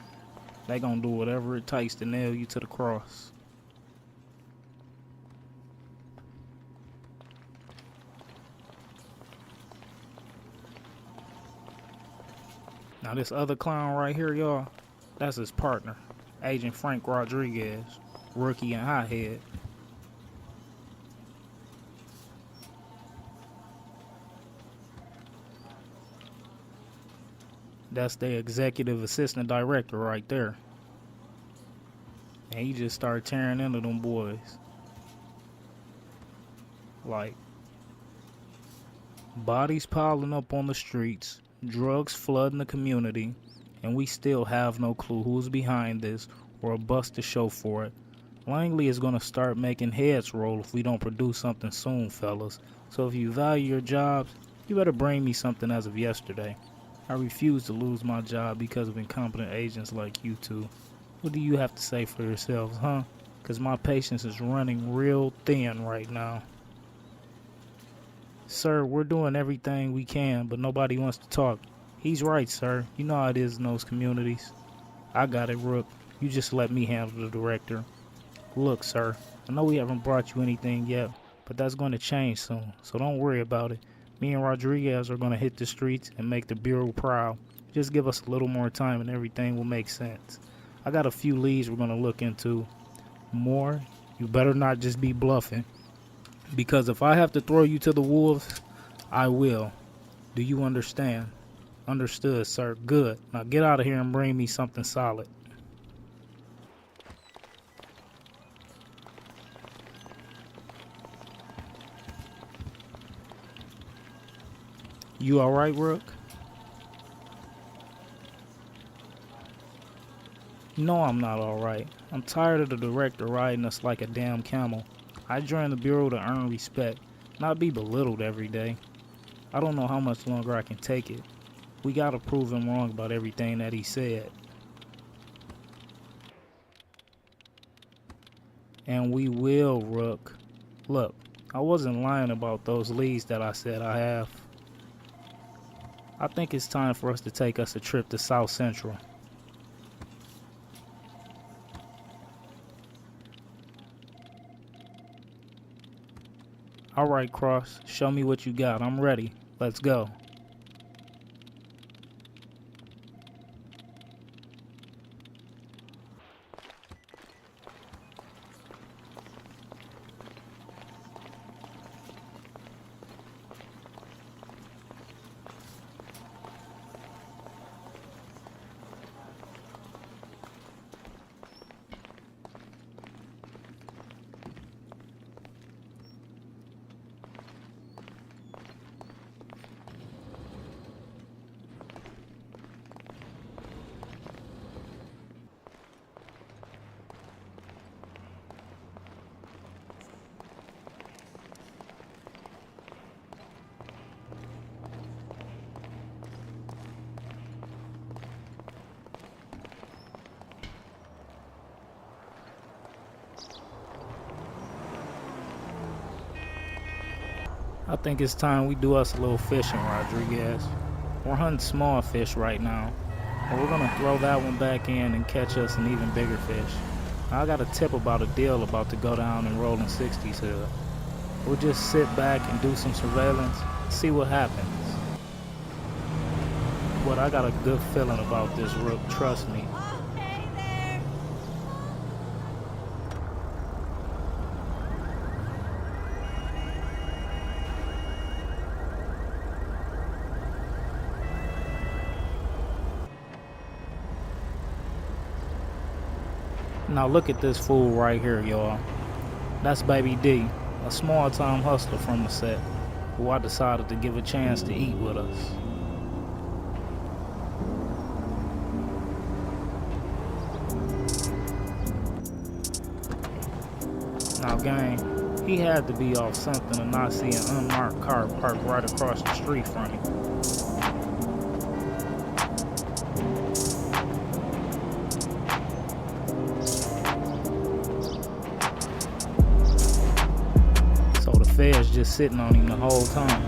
they gonna do whatever it takes to nail you to the cross. Now this other clown right here, y'all, that's his partner, Agent Frank Rodriguez, rookie and hothead. That's the executive assistant director right there. And he just started tearing into them boys. Like, bodies piling up on the streets, drugs flooding the community, and we still have no clue who's behind this or a bust to show for it. Langley is going to start making heads roll if we don't produce something soon, fellas. So if you value your jobs, you better bring me something as of yesterday. I refuse to lose my job because of incompetent agents like you two. What do you have to say for yourselves, huh? Because my patience is running real thin right now. Sir, we're doing everything we can, but nobody wants to talk. He's right, sir. You know how it is in those communities. I got it, Rook. You just let me handle the director. Look, sir, I know we haven't brought you anything yet, but that's going to change soon, so don't worry about it. Me and Rodriguez are going to hit the streets and make the Bureau proud. Just give us a little more time and everything will make sense. I got a few leads we're going to look into. More, you better not just be bluffing. Because if I have to throw you to the wolves, I will. Do you understand? Understood, sir. Good. Now get out of here and bring me something solid. You alright, Rook? No, I'm not alright. I'm tired of the director riding us like a damn camel. I joined the Bureau to earn respect, not be belittled every day. I don't know how much longer I can take it. We gotta prove him wrong about everything that he said. And we will, Rook. Look, I wasn't lying about those leads that I said I have. I think it's time for us to take us a trip to South Central. Alright, Cross, show me what you got. I'm ready. Let's go. I think it's time we do us a little fishing, Rodriguez. We're hunting small fish right now, and we're gonna throw that one back in and catch us an even bigger fish. I got a tip about a deal about to go down in Rolling 60s hood. We'll just sit back and do some surveillance, see what happens. But I got a good feeling about this, Rook, trust me. Okay there. Now look at this fool right here, y'all. That's Baby D, a small-time hustler from the set, who I decided to give a chance to eat with us. Now gang, he had to be off something to not see an unmarked car parked right across the street from him. sitting on him the whole time.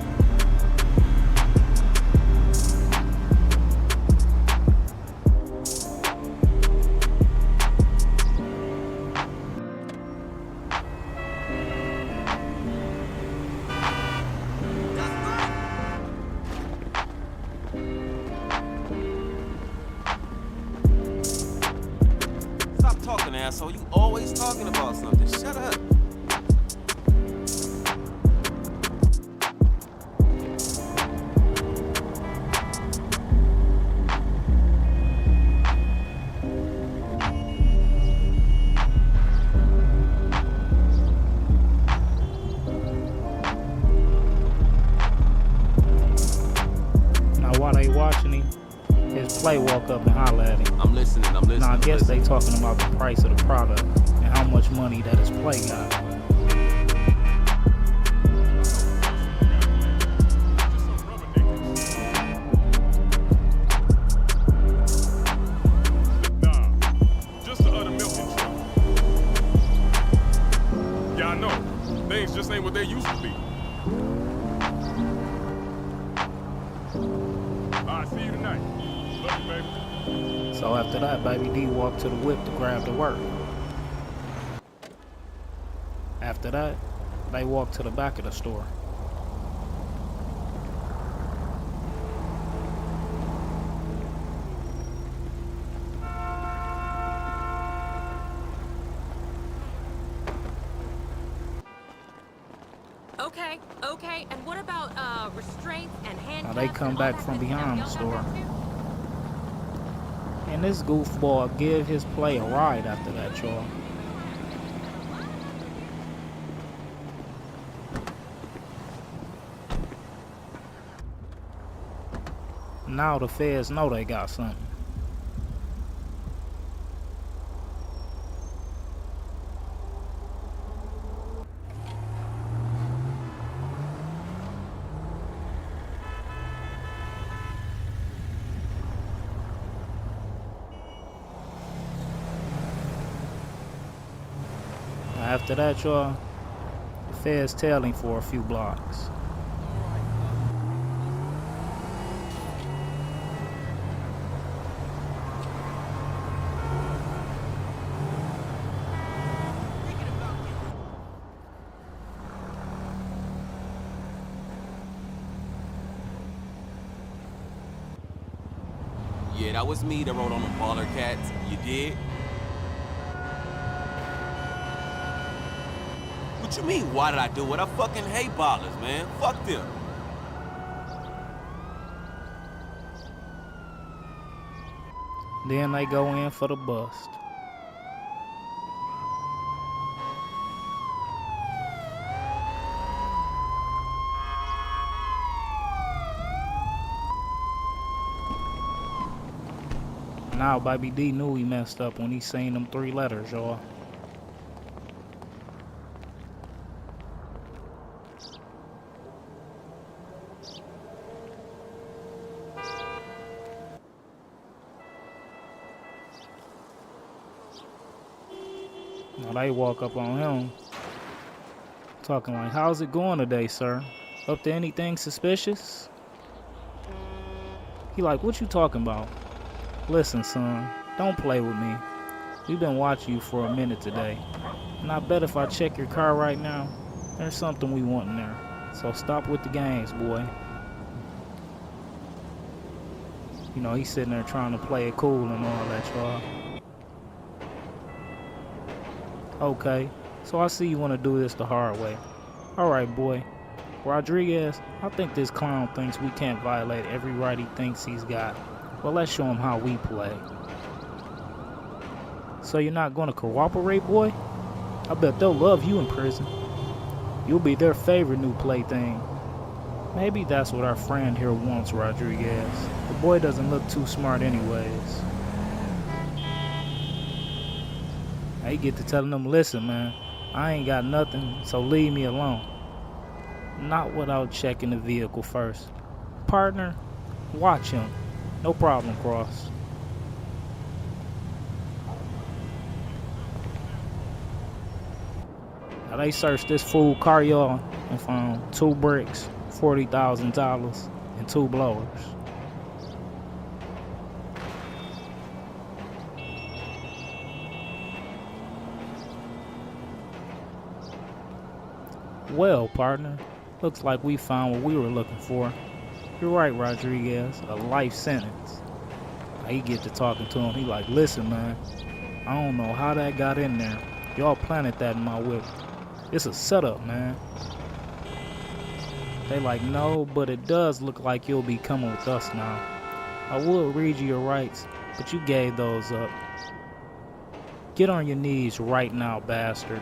Stop talking, asshole. You always talking about something. Shut up. Now while they watching him, his play walk up and holler at him. I'm listening. Now I guess they talking about the price of the product and how much money that his play got. Nah, just the other milking truck. Yeah, I know. Things just ain't what they used to be. Alright, see you tonight. Love you, baby. So after that, Baby D walked to the whip to grab the work. After that, they walked to the back of the store. Okay, and what about restraints and handcuffs? Now they come and all back that from good stuff? behind the Y'all got store. that too? And this goofball give his play a ride after that, y'all. Now the feds know they got something. After that, y'all, the feds tailed him for a few blocks. Yeah, that was me that rode on them baller cats. You did? What you mean, why did I do it? I fucking hate ballers, man. Fuck them. Then they go in for the bust. Now Baby D knew he messed up when he seen them 3 letters, y'all. Now they walk up on him, talking like, "How's it going today, sir? Up to anything suspicious?" He like, "What you talking about? Listen, son, don't play with me. We've been watching you for a minute today, and I bet if I check your car right now, there's something we want in there. So stop with the games, boy." You know, he's sitting there trying to play it cool and all that, y'all. "Okay, so I see you want to do this the hard way. All right, boy. Rodriguez, I think this clown thinks we can't violate every right he thinks he's got. Well, let's show him how we play. So you're not going to cooperate, boy? I bet they'll love you in prison. You'll be their favorite new plaything. Maybe that's what our friend here wants, Rodriguez. The boy doesn't look too smart anyways." They get to telling them, "Listen, man, I ain't got nothing, so leave me alone." Not without checking the vehicle first. "Partner, watch him. No problem, Cross." Now they searched this fool car, y'all, and found 2 bricks, $40,000, and 2 blowers. Well, partner, looks like we found what we were looking for. You're right, Rodriguez, a life sentence. Now he get to talking to him. He like, listen, man, I don't know how that got in there. Y'all planted that in my whip. It's a setup, man. They like, no, but it does look like you'll be coming with us now. I would read you your rights, but you gave those up. Get on your knees right now, bastard.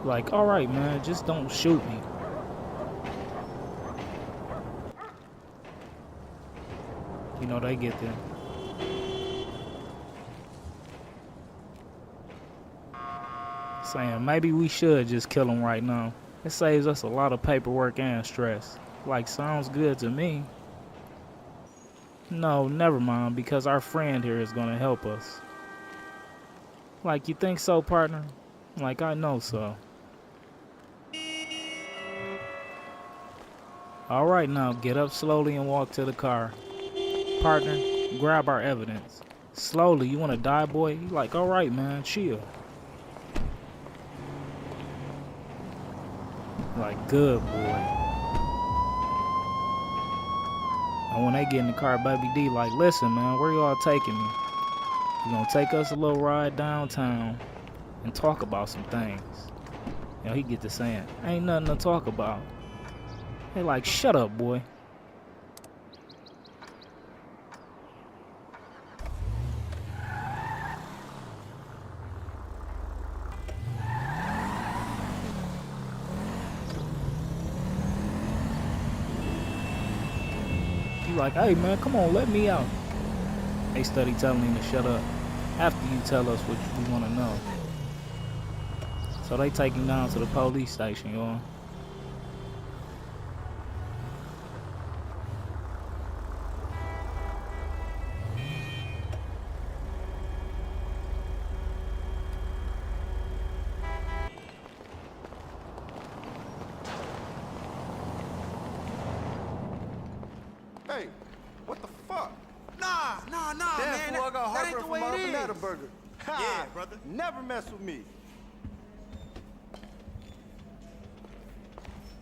Like, alright, man, just don't shoot me. You know, they get there. Saying, maybe we should just kill him right now. It saves us a lot of paperwork and stress. Like, sounds good to me. No, never mind, because our friend here is gonna help us. Like, you think so, partner? Like, I know so. Alright, now get up slowly and walk to the car. Partner, grab our evidence. Slowly, you wanna die, boy? He like, alright, man, chill. Like, good, boy. And when they get in the car, Baby D like, listen, man, where y'all taking me? You gonna take us a little ride downtown and talk about some things. You know, he get to saying, ain't nothing to talk about. They like, shut up, boy. He like, hey, man, come on, let me out. They study telling him to shut up after you tell us what we want to know. So they take him down to the police station, y'all. Hey, what the fuck? Nah, Damn, man. fool, I got That ain't heartburn the from way my it banana is. burger. Yeah, brother. Never mess with me.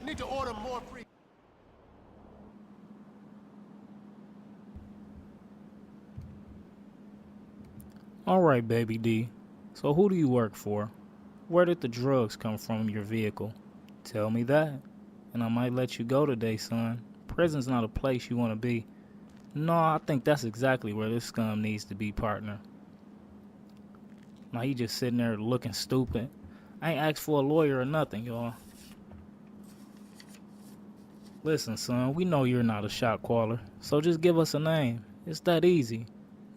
You need to order more free. Alright, Baby D. So who do you work for? Where did the drugs come from in your vehicle? Tell me that, and I might let you go today, son. Prison's not a place you want to be. No, I think that's exactly where this scum needs to be, partner. Now he just sitting there looking stupid. I ain't asked for a lawyer or nothing, y'all. Listen, son, we know you're not a shot caller, so just give us a name. It's that easy.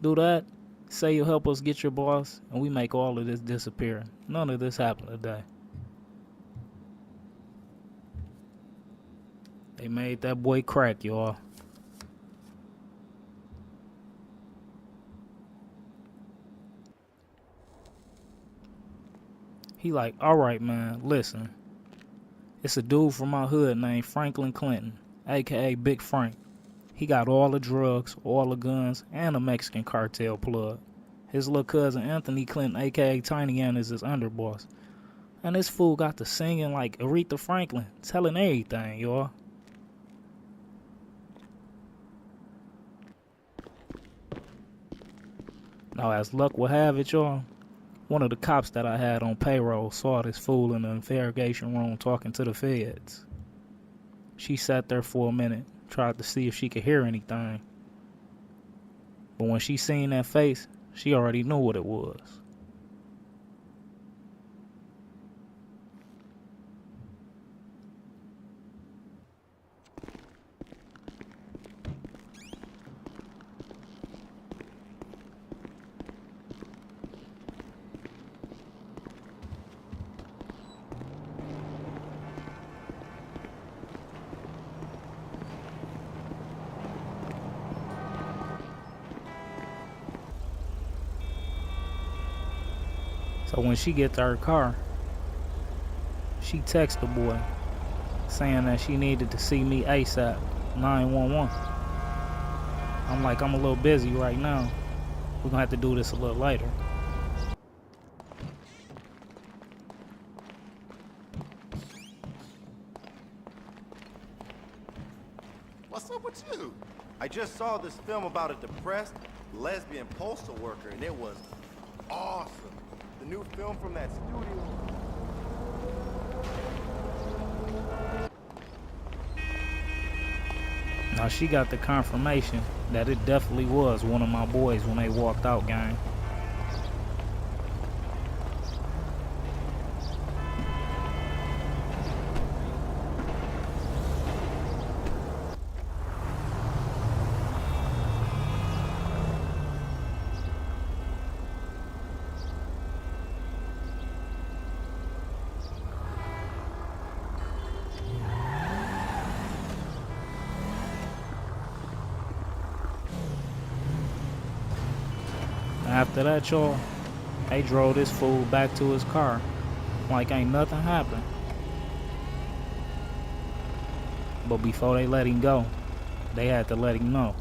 Do that, say you'll help us get your boss, and we make all of this disappear. None of this happened today. They made that boy crack, y'all. He like, alright, man, listen. It's a dude from my hood named Franklin Clinton, a.k.a. Big Frank. He got all the drugs, all the guns, and a Mexican cartel plug. His little cousin Anthony Clinton, a.k.a. Tiny Ann, is his underboss. And this fool got to singing like Aretha Franklin, telling everything, y'all. Now, as luck will have it, y'all, one of the cops that I had on payroll saw this fool in the interrogation room talking to the feds. She sat there for a minute, tried to see if she could hear anything. But when she seen that face, she already knew what it was. So when she get to her car, she texts the boy saying that she needed to see me ASAP, 911. I'm like, I'm a little busy right now. We're gonna have to do this a little later. What's up with you? I just saw this film about a depressed lesbian postal worker, and it was awesome. The new film from that studio. Now she got the confirmation that it definitely was one of my boys when they walked out, gang. After that, y'all, they drove this fool back to his car like ain't nothing happened. But before they let him go, they had to let him know.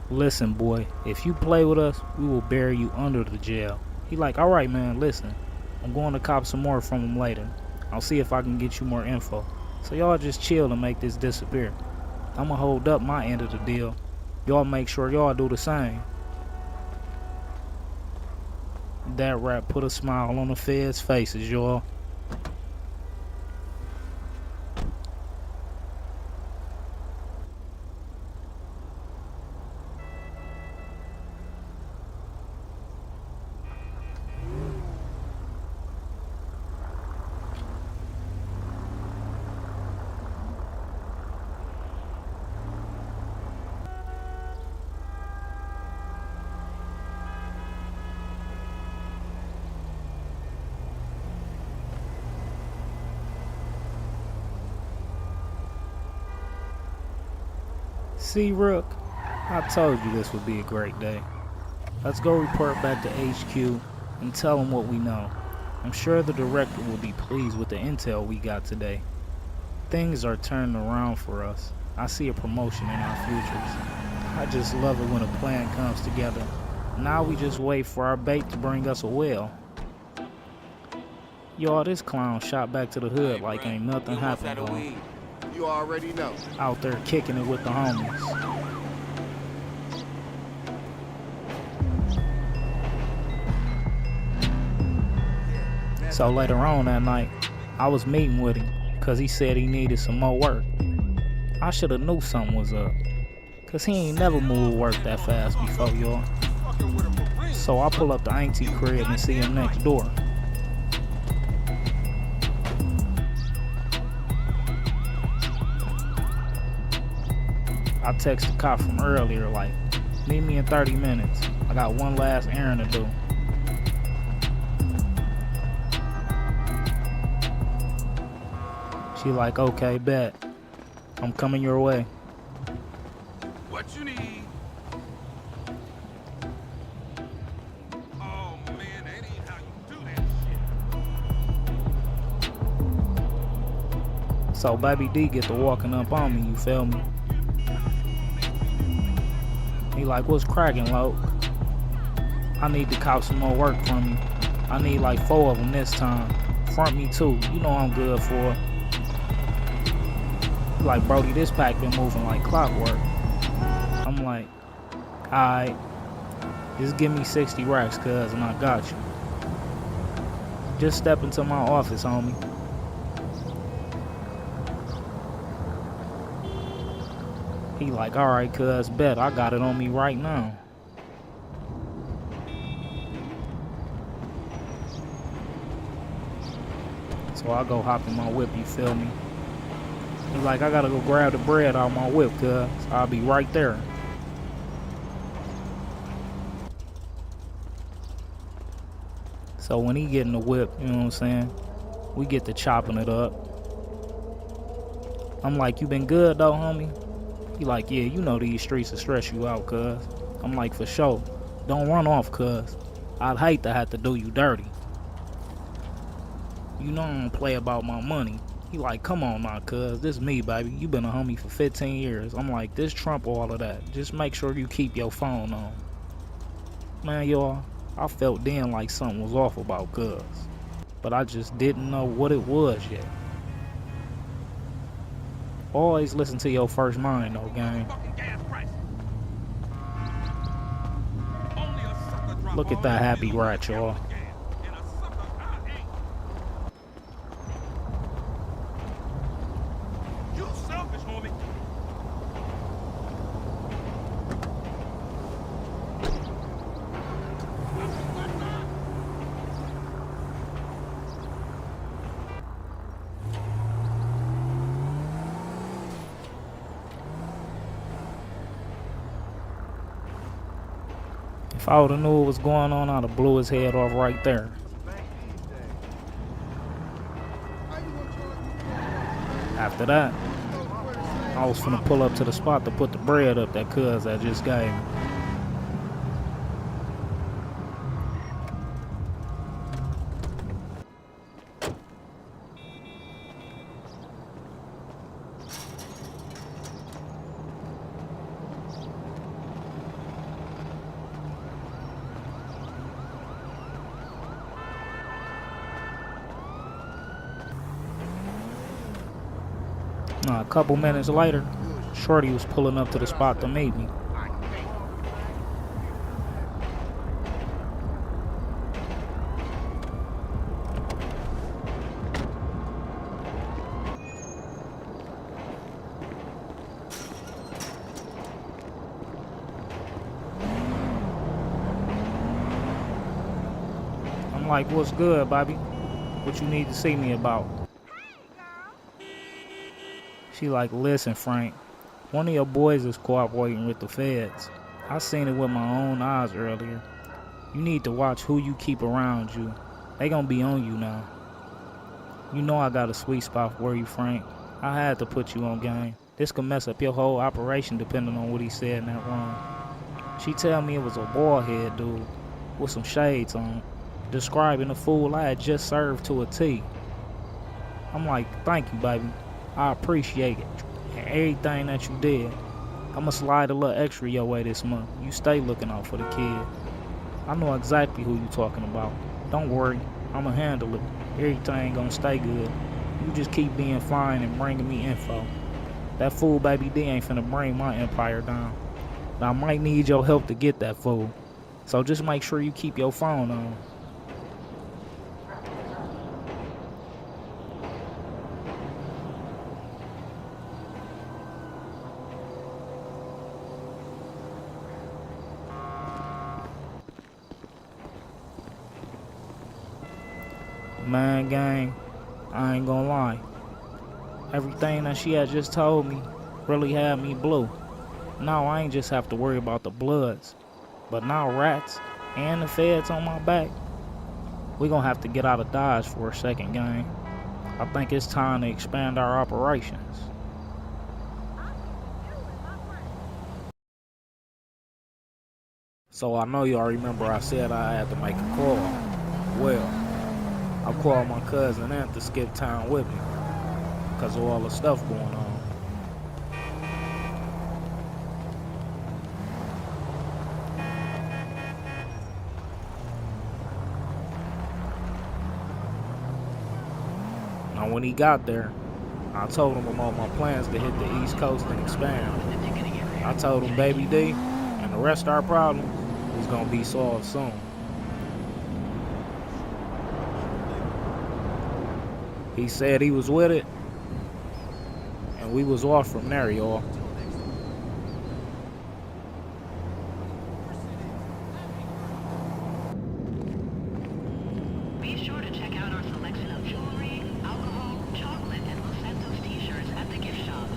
Listen, boy, if you play with us, we will bury you under the jail. He like, all right, man, listen. I'm going to cop some more from him later. I'll see if I can get you more info. So y'all just chill and make this disappear. I'ma hold up my end of the deal. Y'all make sure y'all do the same. That rap put a smile on the feds' faces, y'all. See, Rook, I told you this would be a great day. Let's go report back to HQ and tell them what we know. I'm sure the director will be pleased with the intel we got today. Things are turning around for us. I see a promotion in our futures. I just love it when a plan comes together. Now we just wait for our bait to bring us a whale. Y'all, this clown shot back to the hood like ain't nothing happened, though. You already know. Out there kicking it with the homies. So later on that night, I was meeting with him because he said he needed some more work. I should have knew something was up, because he ain't never moved work that fast before, y'all. So I pull up to auntie crib and see him next door. I text the cop from earlier like, meet me in 30 minutes. I got one last errand to do. She like, okay, bet. I'm coming your way. What you need? Oh man, that ain't how you do that shit. So baby D get to walking up on me, you feel me? He like, what's cracking, Loke? I need to cop some more work from you. I need like 4 of them this time. Front me too. You know I'm good for it. He like, Brody, this pack been moving like clockwork. I'm like, alright. Just give me 60 racks, cuz, and I got you. Just step into my office, homie. He like, alright, cuz, bet, I got it on me right now. So I go hop in my whip, you feel me? He like, I gotta go grab the bread out my whip, cuz. I'll be right there. So when he get in the whip, you know what I'm saying? We get to chopping it up. I'm like, you been good though, homie? He like, yeah, you know these streets will stress you out, cuz. I'm like, for sure. Don't run off, cuz. I'd hate to have to do you dirty. You know I don't play about my money. He like, come on now, cuz. This me, baby. You been a homie for 15 years. I'm like, this trump all of that. Just make sure you keep your phone on. Man, y'all, I felt then like something was off about cuz. But I just didn't know what it was yet. Always listen to your first mind, though, gang. Look at that happy rat, y'all. You selfish, homie. If I would've knew what was going on, I'd have blew his head off right there. After that, I was finna pull up to the spot to put the bread up that cuz that just gave me. A couple minutes later, Shorty was pulling up to the spot to meet me. I'm like, what's good, Bobby? What you need to see me about? She like, listen, Frank, one of your boys is cooperating with the feds. I seen it with my own eyes earlier. You need to watch who you keep around you. They gonna be on you now. You know I got a sweet spot for you, Frank. I had to put you on game. This could mess up your whole operation depending on what he said in that room. She tell me it was a bald head dude with some shades on, describing the fool I had just served to a T. I'm like, thank you, baby. I appreciate it and everything that you did. I'ma slide a little extra your way this month. You stay looking out for the kid. I know exactly who you talking about. Don't worry, I'ma handle it. Everything gonna stay good. You just keep being fine and bringing me info. That fool Baby D ain't finna bring my empire down. But I might need your help to get that fool. So just make sure you keep your phone on. Man, gang, I ain't gonna lie. Everything that she had just told me really had me blue. Now I ain't just have to worry about the Bloods, but now rats and the feds on my back. We gonna have to get out of Dodge for a second, gang. I think it's time to expand our operations. So I know y'all remember I said I had to make a call. Well, I called my cousin Aunt to skip town with me because of all the stuff going on. Now when he got there, I told him about my plans to hit the East Coast and expand. I told him Baby D and the rest of our problems was gonna be solved soon. He said he was with it, and we was off from there, y'all. Be sure to check out our selection of jewelry, alcohol, chocolate, and Los Santos t-shirts at the gift shop.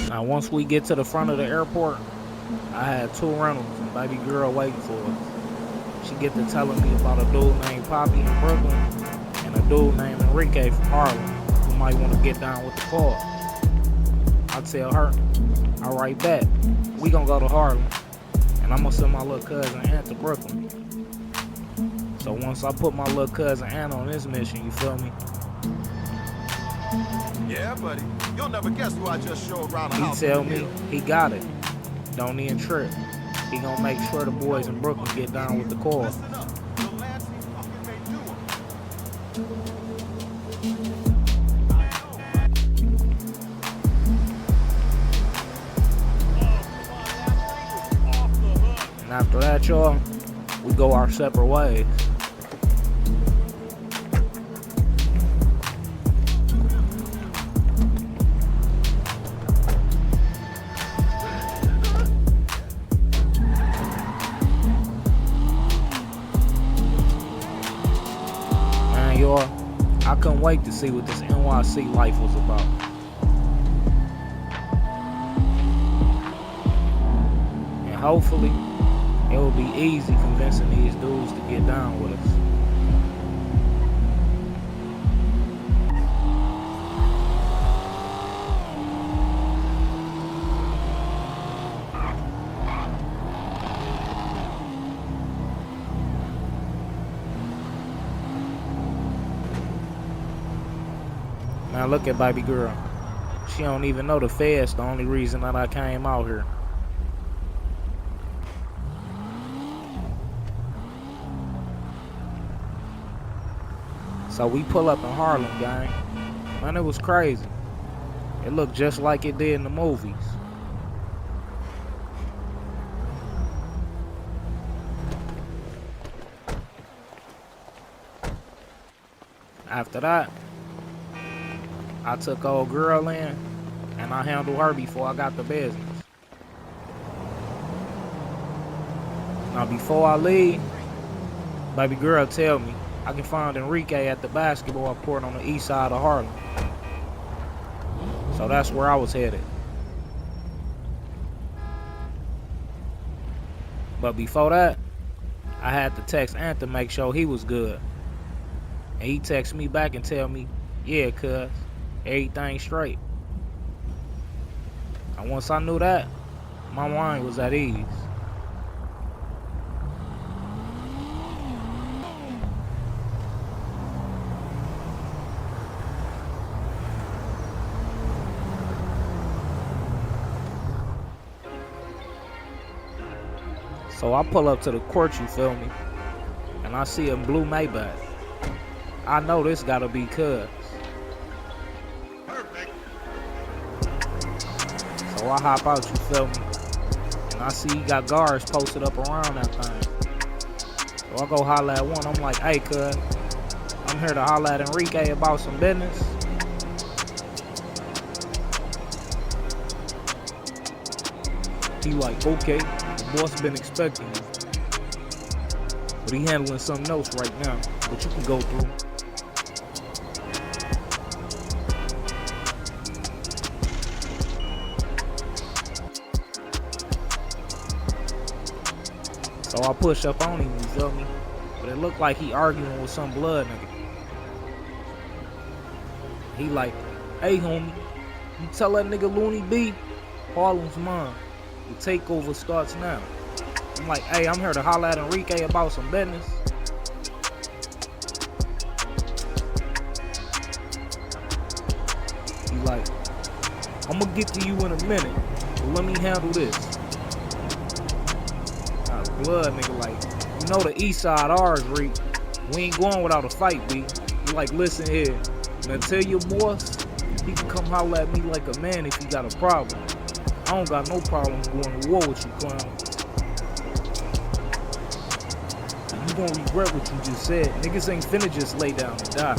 Now, once we get to the front of the airport, I had 2 rentals and baby girl waiting for us. She get to telling me about a dude named Poppy in Brooklyn and a dude named Enrique from Harlem who might want to get down with the car. I tell her, all right, bet. We gonna go to Harlem and I'm gonna send my little cousin Aunt to Brooklyn. So once I put my little cousin Aunt on this mission, you feel me? Yeah, buddy. You'll never guess who I just showed around the house. He tell me he got it. Don't even trip. He gonna make sure the boys in Brooklyn get down with the car. Listen up. The Lansing fucking may do it. And after that, y'all, we go our separate ways. Man, y'all, I couldn't wait to see what this NYC life was about. And hopefully, it will be easy convincing these dudes to get down with us. Now look at baby girl. She don't even know the feds the only reason that I came out here. So we pull up in Harlem, gang. Man, it was crazy. It looked just like it did in the movies. After that, I took old girl in and I handled her before I got the business. Now before I leave, baby girl tell me I can find Enrique at the basketball court on the east side of Harlem. So that's where I was headed. But before that, I had to text Ant to make sure he was good. And he texted me back and tell me, yeah, cuz, everything straight. And once I knew that, my mind was at ease. So I pull up to the court, you feel me? And I see a blue Maybach. I know this gotta be cuz. Perfect. So I hop out, you feel me? And I see he got guards posted up around that thing. So I go holler at one. I'm like, hey, cuz, I'm here to holler at Enrique about some business. He like, okay, the boss been expecting you. But he handling something else right now, but you can go through. So I push up on him, you feel me? But it looked like he arguing with some blood nigga. He like, hey homie, you tell that nigga Looney B, Harlem's mine. The takeover starts now. I'm like, hey, I'm here to holler at Enrique about some business. He like, I'm gonna get to you in a minute, but let me handle this. Blood nigga like, you know the east side ours, Reek. We ain't going without a fight, B. He like, listen here, now tell your boss he can come holler at me like a man if he got a problem. I don't got no problem going to war with you, clown. You gonna regret what you just said. Niggas ain't finna just lay down and die.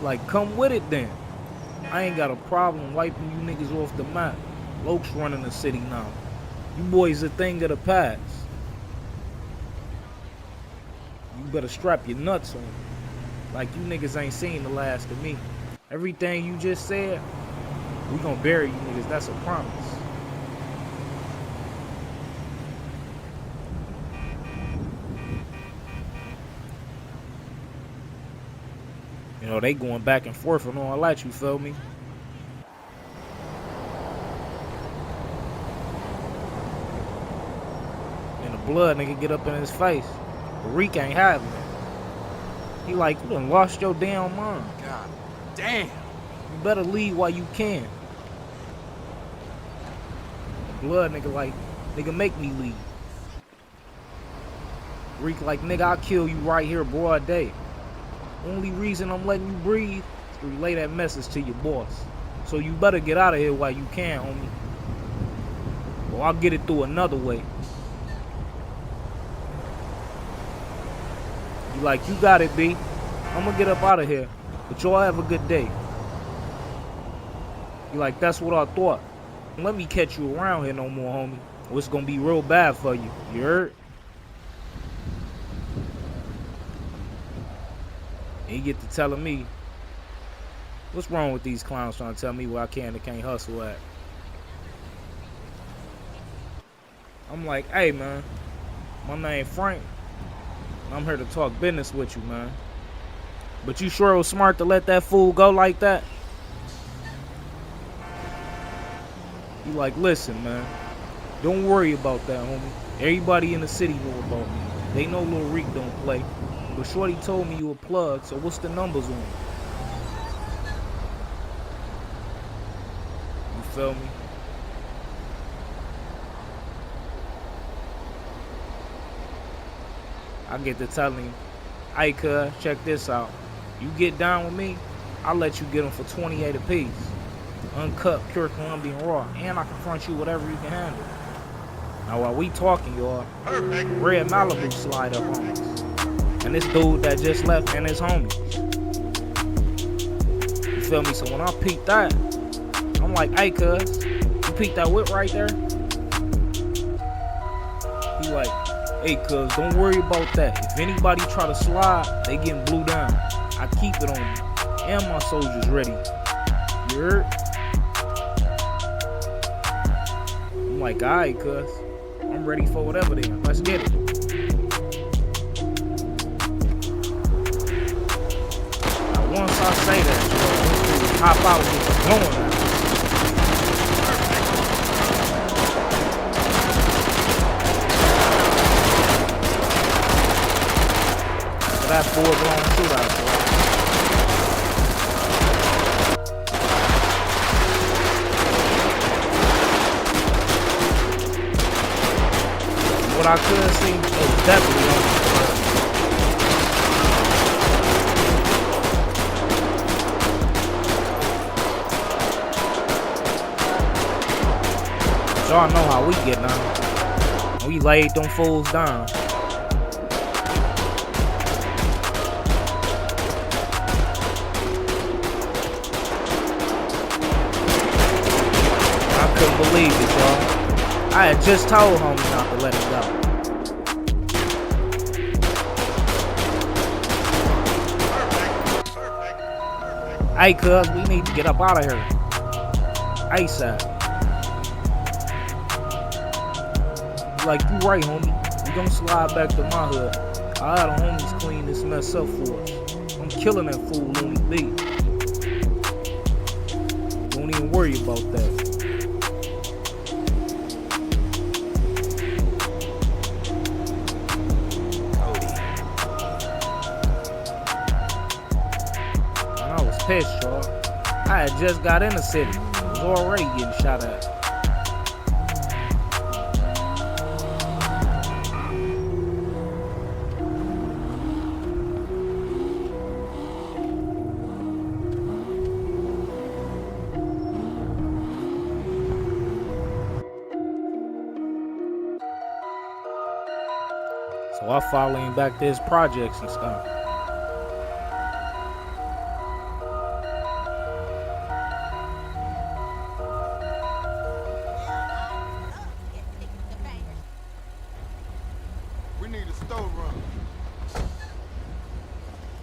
Like, come with it then. I ain't got a problem wiping you niggas off the map. Lokes running the city now. You boys a thing of the past. You better strap your nuts on. Like you niggas ain't seen the last of me. Everything you just said, we gonna bury you niggas. That's a promise. You know, they going back and forth and all that, you feel me? And the blood nigga get up in his face. But Reek ain't having it. He like, you done lost your damn mind. God damn. You better leave while you can. The blood nigga like, nigga make me leave. Reek like, nigga, I'll kill you right here broad day. Only reason I'm letting you breathe is to relay that message to your boss. So you better get out of here while you can, homie. Or I'll get it through another way. You like, you got it, B. I'm gonna get up out of here. But y'all have a good day. You like, that's what I thought. Don't let me catch you around here no more, homie. Or it's gonna be real bad for you. You heard? And you get to telling me, what's wrong with these clowns trying to tell me where I can and can't hustle at? I'm like, hey, man, my name Frank. I'm here to talk business with you, man. But you sure it was smart to let that fool go like that? You like, listen, man, don't worry about that, homie. Everybody in the city know about me. They know Lil Reek don't play. But Shorty told me you a plug, so what's the numbers on it? You feel me? I get to telling him, hey, cuz, check this out. You get down with me, I'll let you get them for 28 apiece. Uncut, pure Colombian raw, and I can front you whatever you can handle. Now while we talking, y'all, Red Malibu slide up on us. And this dude that just left and his homies. You feel me? So when I peeked that, I'm like, hey, cuz, you peeked that whip right there? He like, hey, cuz, don't worry about that. If anybody try to slide, they getting blew down. I keep it on me. And my soldiers ready. You heard? I'm like, alright, cuz. I'm ready for whatever then. Let's get it. Now, once I say that, this dude hop out with the blowing out. That full-blown shootout, boy. What I could see was definitely on the floor. Y'all know how we get down. We laid them fools down. Couldn't believe it, y'all. I had just told homie not to let it go. Hey, cuz, we need to get up out of here. ASAP. Like, you right, homie. We gonna slide back to my hood. I had the homies clean this mess up for us. I'm killing that fool Looney B. Don't even worry about that. Pissed, y'all. I had just got in the city. I was already getting shot at. So I follow him back to his projects and stuff.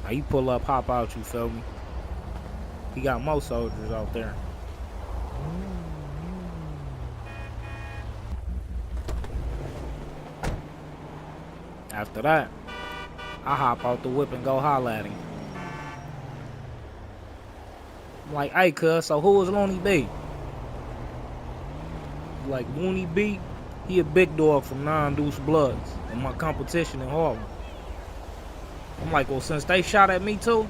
Now you pull up, hop out, you feel me? He got more soldiers out there. After that, I hop out the whip and go holler at him. I'm like, hey, cuz, so who is Looney B? He's like, Looney B? He a big dog from non-deuce Bloods and my competition in Harlem. I'm like, well, since they shot at me too,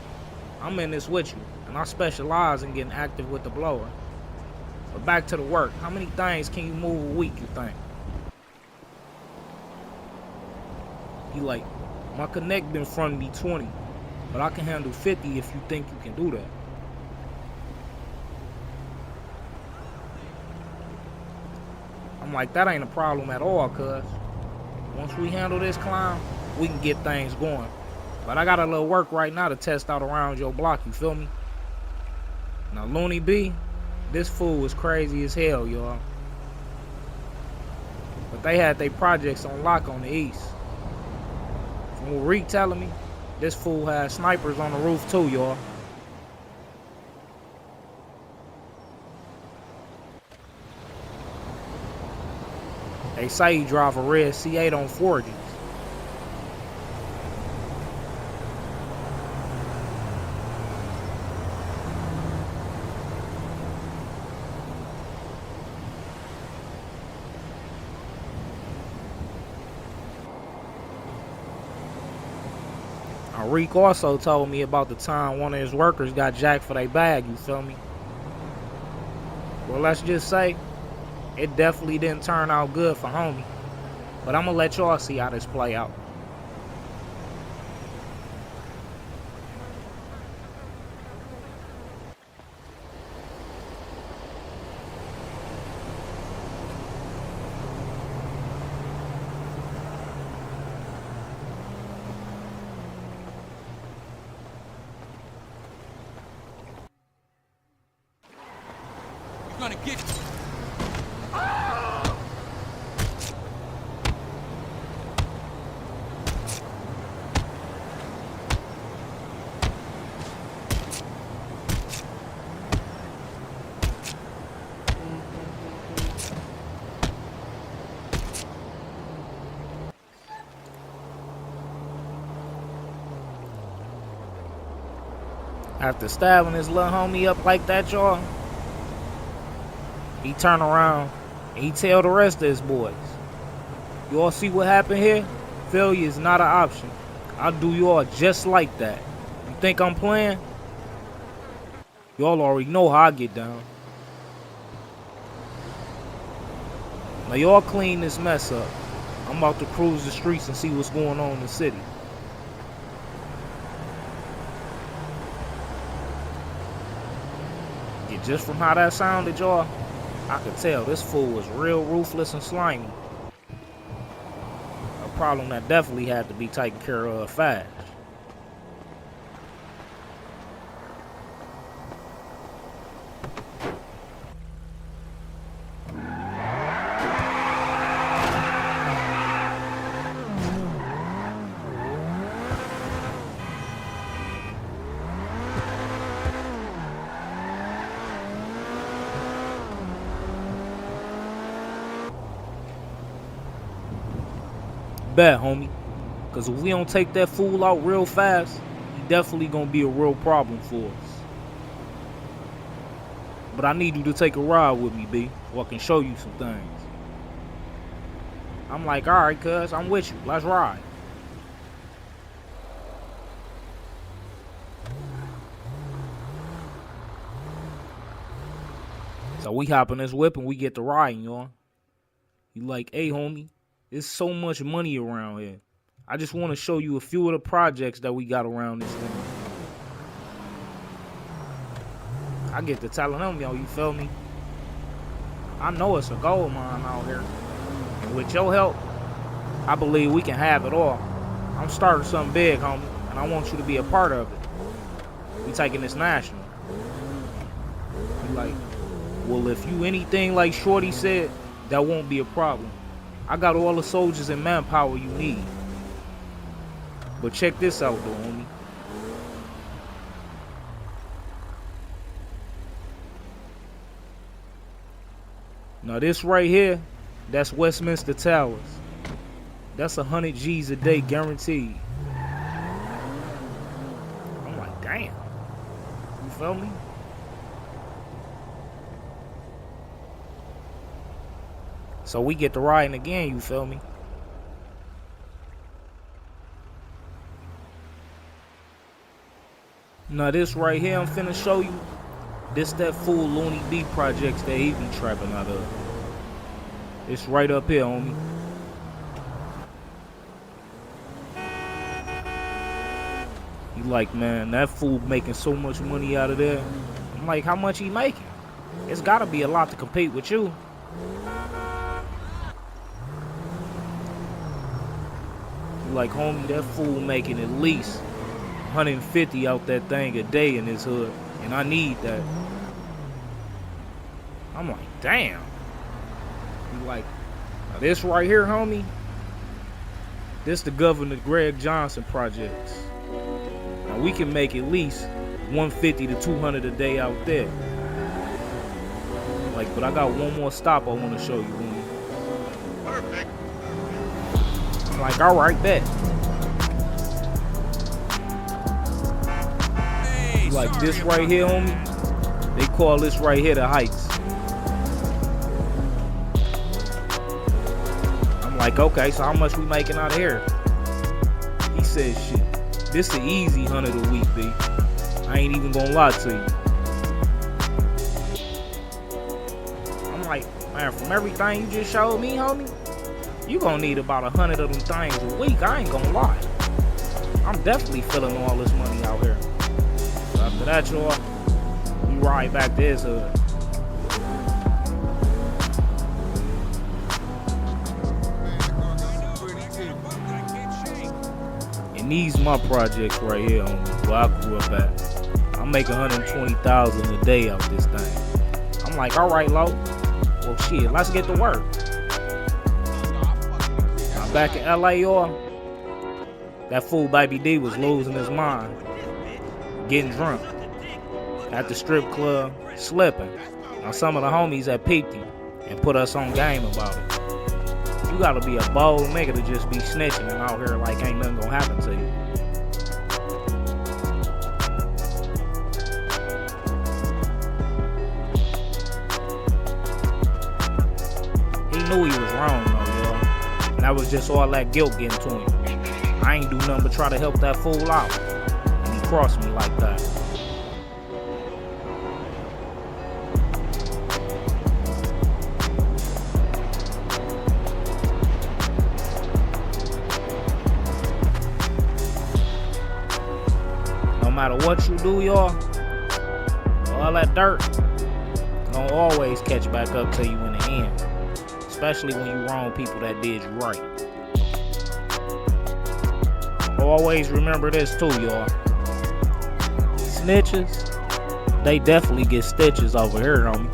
I'm in this with you. And I specialize in getting active with the blower. But back to the work. How many things can you move a week, you think? He like, my connect been fronting me 20, but I can handle 50 if you think you can do that. I'm like, that ain't a problem at all, cuz. Once we handle this climb, we can get things going. But I got a little work right now to test out around your block, you feel me? Now, Looney B, this fool is crazy as hell, y'all. But they had their projects on lock on the east. From what Reek telling me, this fool had snipers on the roof too, y'all. They say he drive a red C8 on 40s. Reek also told me about the time one of his workers got jacked for their bag, you feel me? Well, let's just say, it definitely didn't turn out good for homie. But I'm gonna let y'all see how this play out. Gonna get you. After stabbing his little homie up like that, y'all, he turn around and he tell the rest of his boys, you all see what happened here? Failure is not an option. I'll do y'all just like that. You think I'm playing? Y'all already know how I get down. Now y'all clean this mess up. I'm about to cruise the streets and see what's going on in the city. Yeah, just from how that sounded, y'all, I could tell this fool was real ruthless and slimy. A problem that definitely had to be taken care of fast. Bet, homie. Because if we don't take that fool out real fast, he definitely gonna be a real problem for us. But I need you to take a ride with me, B, so I can show you some things. I'm like, alright, cuz, I'm with you. Let's ride. So we hop in this whip and we get to riding, y'all. You like, hey, homie. There's so much money around here. I just want to show you a few of the projects that we got around this thing. I get to telling them, yo, you feel me? I know it's a gold mine out here. And with your help, I believe we can have it all. I'm starting something big, homie, and I want you to be a part of it. We taking this national. You like, well, if you anything like Shorty said, that won't be a problem. I got all the soldiers and manpower you need. But check this out though, homie. Now this right here, that's Westminster Towers. That's 100 G's a day guaranteed. I'm like, damn. You feel me? So we get to riding again, you feel me? Now this right here I'm finna show you, this that fool Looney B projects that he be trapping out of. It's right up here, homie. You like, man, that fool making so much money out of there. I'm like, how much he making? It's gotta be a lot to compete with you. You like, homie, that fool making at least 150 out that thing a day in his hood, and I need that. I'm like, damn. You like, now this right here, homie, this the Governor Greg Johnson projects. Now we can make at least 150 to 200 a day out there. Like, but I got one more stop I want to show you, homie. Perfect. I'm like, all right, bet. Hey, Like sorry this right here, homie, they call this right here the Heights. I'm like, okay, so how much we making out of here? He said, shit, this the easy 100 a week, B. I ain't even gonna lie to you. I'm like, man, from everything you just showed me, homie, you gonna need about 100 of them things a week. I ain't gonna lie. I'm definitely feeling all this money out here. So after that, y'all, we ride back to his hood. And these my projects right here, homie, where I grew up at. I'm making 120,000 a day out this thing. I'm like, all right, Lo. Well, shit, let's get to work. I'm back in LA, y'all. That fool Baby D was losing his mind, getting drunk at the strip club, slipping. Now some of the homies had peeped him and put us on game about it. You gotta be a bold nigga to just be snitching and out here like ain't nothing gonna happen to you. He knew he was wrong though, y'all. And that was just all that guilt getting to him. I ain't do nothing but try to help that fool out. And he crossed me like that. No matter what you do, y'all, all that dirt gonna always catch back up to you in the end. Especially when you wrong people that did you right. Always remember this too, y'all. Snitches, they definitely get stitches over here on me.